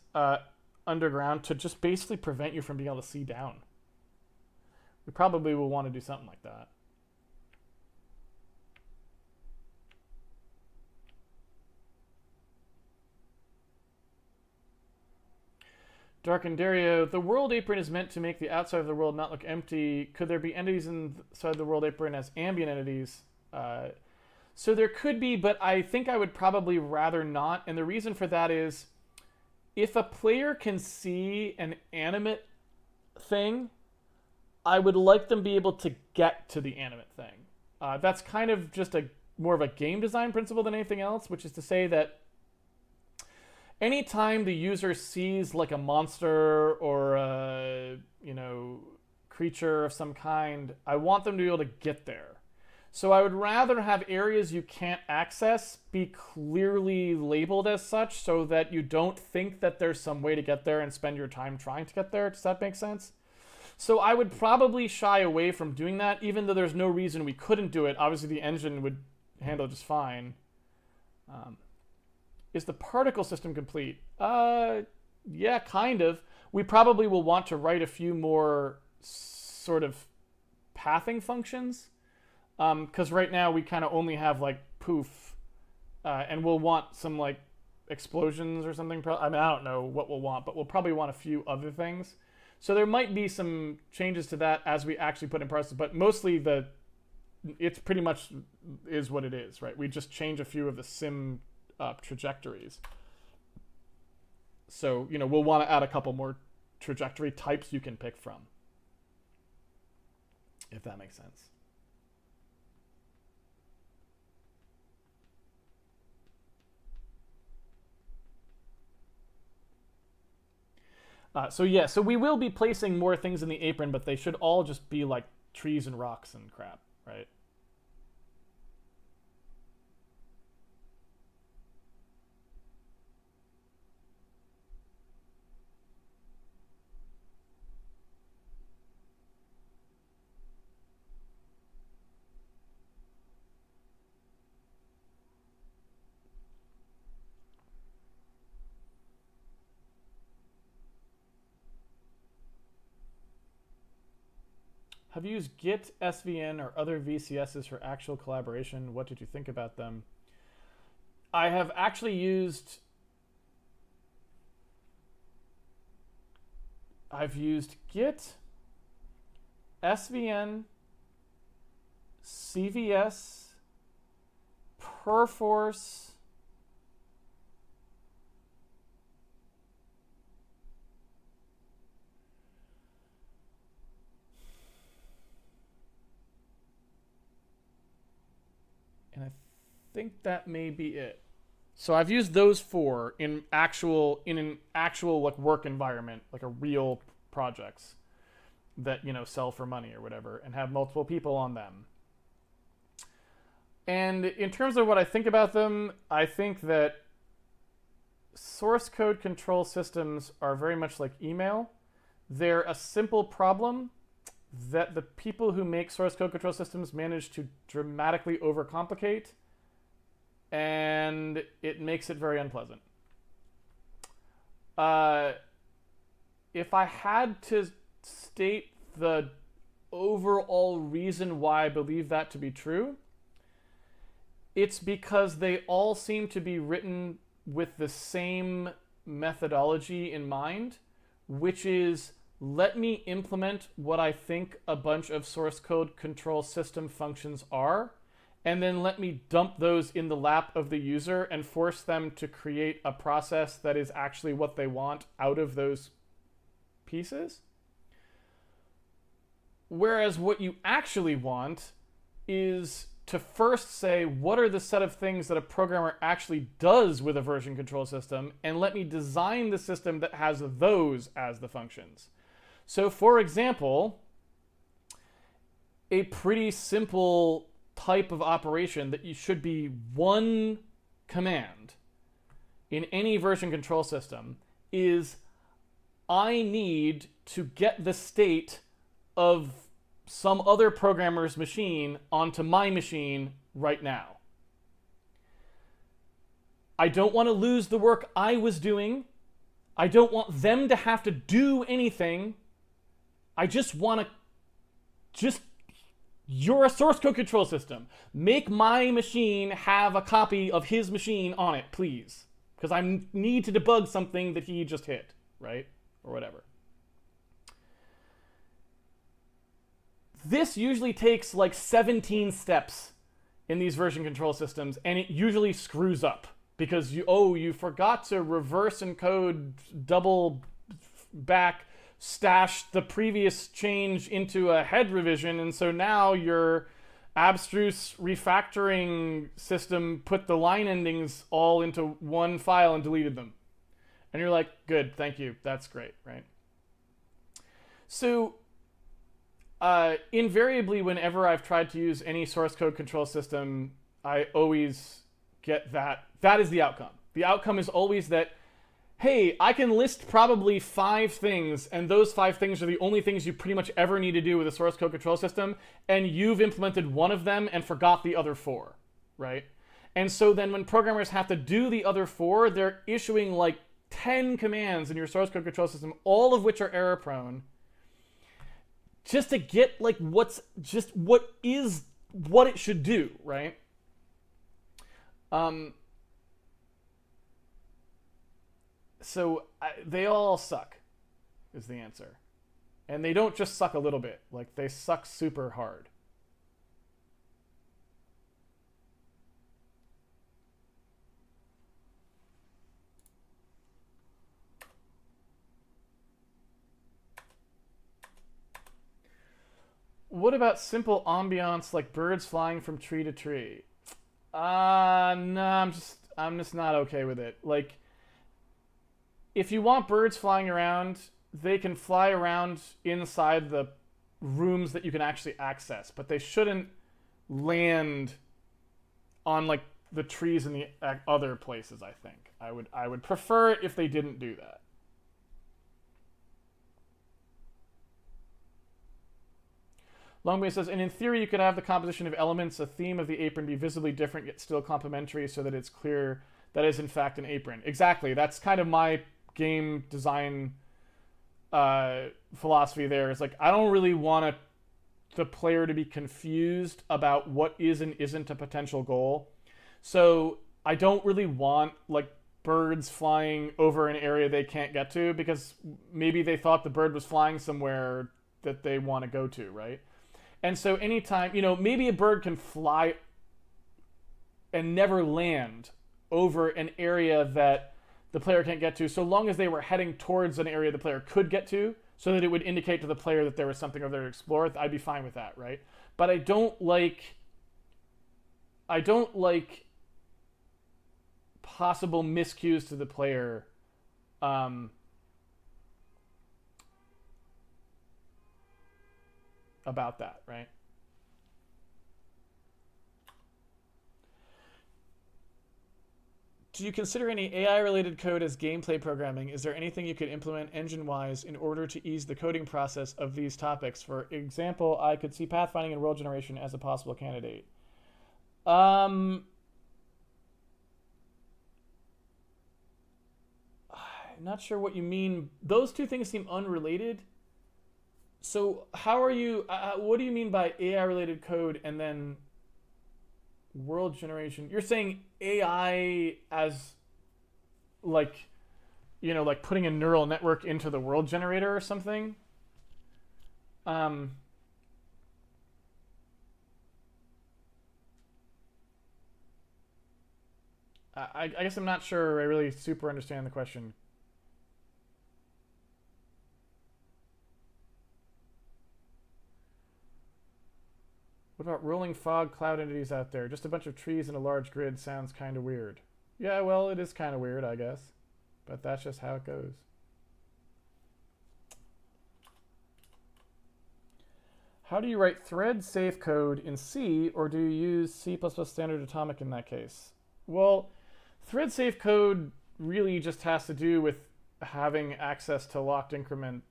underground to just basically prevent you from being able to see down. We probably will want to do something like that. Dark and Dario, the world apron is meant to make the outside of the world not look empty. Could there be entities inside the world apron as ambient entities? So there could be, but I think I would probably rather not. And the reason for that is, if a player can see an animate thing, I would like them to be able to get to the animate thing. That's kind of just more of a game design principle than anything else, which is to say that anytime the user sees like a monster or a creature of some kind, I want them to be able to get there. So I would rather have areas you can't access be clearly labeled as such, so that you don't think that there's some way to get there and spend your time trying to get there. Does that make sense? So I would probably shy away from doing that, even though there's no reason we couldn't do it. Obviously the engine would handle it just fine. Is the particle system complete? Yeah, kind of. We probably will want to write a few more sort of pathing functions. Because right now we kind of only have like poof, and we'll want some like explosions or something. I mean, I don't know what we'll want, but we'll probably want a few other things. So there might be some changes to that as we actually put in parts, but mostly it's pretty much is what it is, right? We just change a few of the sim trajectories. So, we'll want to add a couple more trajectory types you can pick from, if that makes sense. So we will be placing more things in the apron, but they should all just be like trees and rocks and crap, right? Have you used Git, SVN, or other VCSs for actual collaboration? What did you think about them? I have actually used... I've used Git, SVN, CVS, Perforce, and I think that may be it. So I've used those 4 in an actual like work environment, like a real projects that, you know, sell for money or whatever, and have multiple people on them. And in terms of what I think about them, I think that source code control systems are very much like email. They're a simple problem that the people who make source code control systems manage to dramatically overcomplicate, and it makes it very unpleasant. If I had to state the overall reason why I believe that to be true, it's because they all seem to be written with the same methodology in mind, which is, let me implement what I think a bunch of source code control system functions are, and then let me dump those in the lap of the user and force them to create a process that is actually what they want out of those pieces. Whereas what you actually want is to first say, what are the set of things that a programmer actually does with a version control system, and let me design the system that has those as the functions. So for example, a pretty simple type of operation that you should be one command in any version control system is, I need to get the state of some other programmer's machine onto my machine right now. I don't want to lose the work I was doing. I don't want them to have to do anything. I just want to you're a source code control system. Make my machine have a copy of his machine on it, please. Because I need to debug something that he just hit, right? Or whatever. This usually takes like 17 steps in these version control systems, and it usually screws up because you forgot to reverse encode, double back, stash the previous change into a head revision, and so now your abstruse refactoring system put the line endings all into one file and deleted them. And you're like, good, thank you, that's great, right? So invariably, whenever I've tried to use any source code control system, I always get that. That is the outcome. The outcome is always that, hey, I can list probably 5 things, and those 5 things are the only things you pretty much ever need to do with a source code control system, and you've implemented one of them and forgot the other 4, right? And so then when programmers have to do the other 4, they're issuing like 10 commands in your source code control system, all of which are error prone, just to get like what it should do, right? So they all suck, is the answer. And they don't just suck a little bit, like they suck super hard. What about simple ambiance like birds flying from tree to tree? No, I'm just not okay with it. Like, if you want birds flying around, they can fly around inside the rooms that you can actually access, but they shouldn't land on like the trees in the other places, I think. I would prefer it if they didn't do that. Longbay says, and in theory, you could have the composition of elements, a theme of the apron be visibly different yet still complementary so that it's clear that is in fact an apron. Exactly. That's kind of my game design philosophy there. Is like, I don't really want the player to be confused about what is and isn't a potential goal. So I don't really want like birds flying over an area they can't get to because maybe they thought the bird was flying somewhere that they want to go to, right? And so anytime, maybe a bird can fly and never land over an area that the player can't get to, so long as they were heading towards an area the player could get to, so that it would indicate to the player that there was something over there to explore, I'd be fine with that, right? But I don't like possible miscues to the player about that, right? Do you consider any AI-related code as gameplay programming? Is there anything you could implement engine-wise in order to ease the coding process of these topics? For example, I could see pathfinding and world generation as a possible candidate. I'm not sure what you mean. Those two things seem unrelated. So how are you, what do you mean by AI-related code and then world generation? You're saying AI as like, you know, like putting a neural network into the world generator or something? I guess I'm not sure I really super understand the question. What about rolling fog cloud entities out there? Just a bunch of trees and a large grid sounds kind of weird. Yeah, well, it is kind of weird, I guess. But that's just how it goes. How do you write thread safe code in C, or do you use C++ standard atomic in that case? Well, thread safe code really just has to do with having access to locked increment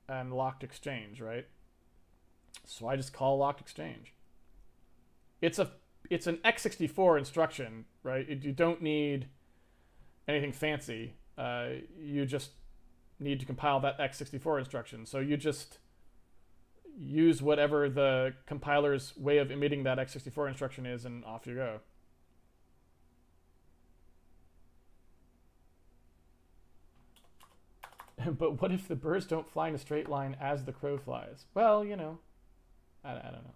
and locked exchange, right? So I just call locked exchange. It's an x64 instruction, right? You don't need anything fancy. You just need to compile that x64 instruction. So you just use whatever the compiler's way of emitting that x64 instruction is, and off you go. But what if the birds don't fly in a straight line as the crow flies? Well, you know, I don't know.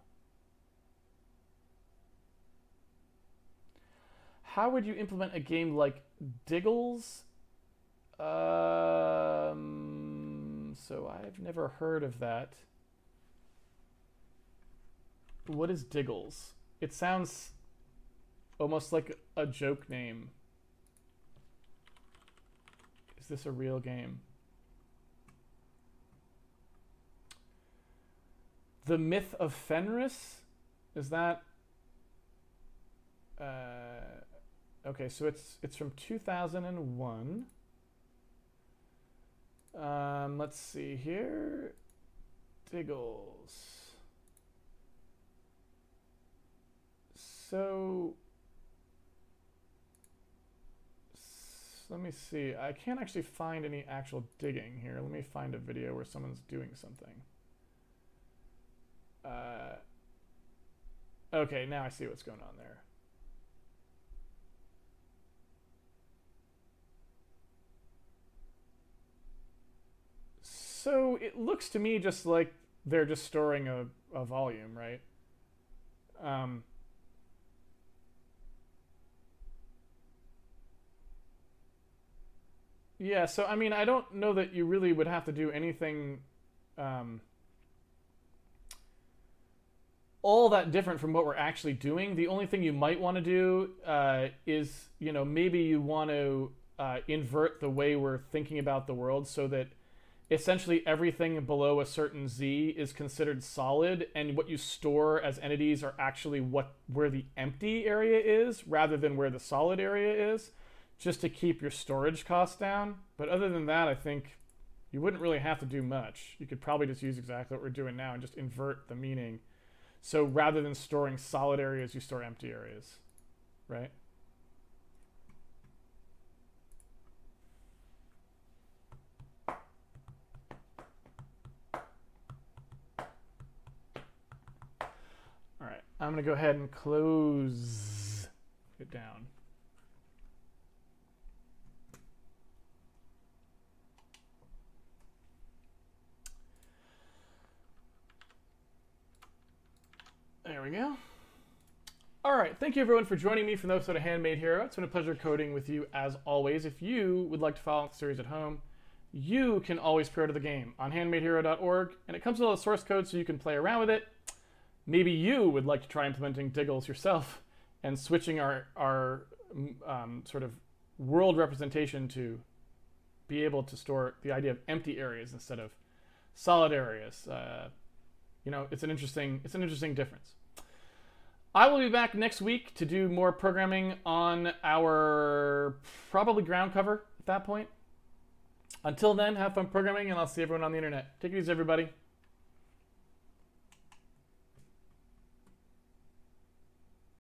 How would you implement a game like Diggles? So I've never heard of that. What is Diggles? It sounds almost like a joke name. Is this a real game? The Myth of Fenris? Is that... okay, so it's from 2001. Let's see here. Diggles. So let me see. I can't actually find any actual digging here. Let me find a video where someone's doing something. Okay, now I see what's going on there. So it looks to me just like they're just storing a volume, right? Yeah, so I mean, I don't know that you really would have to do anything all that different from what we're actually doing. The only thing you might want to do is, you know, maybe you want to invert the way we're thinking about the world so that essentially everything below a certain Z is considered solid, and what you store as entities are actually where the empty area is rather than where the solid area is, just to keep your storage costs down. But other than that, I think you wouldn't really have to do much. You could probably just use exactly what we're doing now and just invert the meaning. So rather than storing solid areas, you store empty areas, right? All right, I'm going to go ahead and close it down. There we go. All right, thank you everyone for joining me for the episode of Handmade Hero. It's been a pleasure coding with you as always. If you would like to follow the series at home, you can always pre-order the game on handmadehero.org, and it comes with all the source code so you can play around with it. Maybe you would like to try implementing Diggles yourself and switching our sort of world representation to be able to store the idea of empty areas instead of solid areas. It's an interesting difference. I will be back next week to do more programming on our probably ground cover at that point. Until then, have fun programming, and I'll see everyone on the internet. Take it easy, everybody.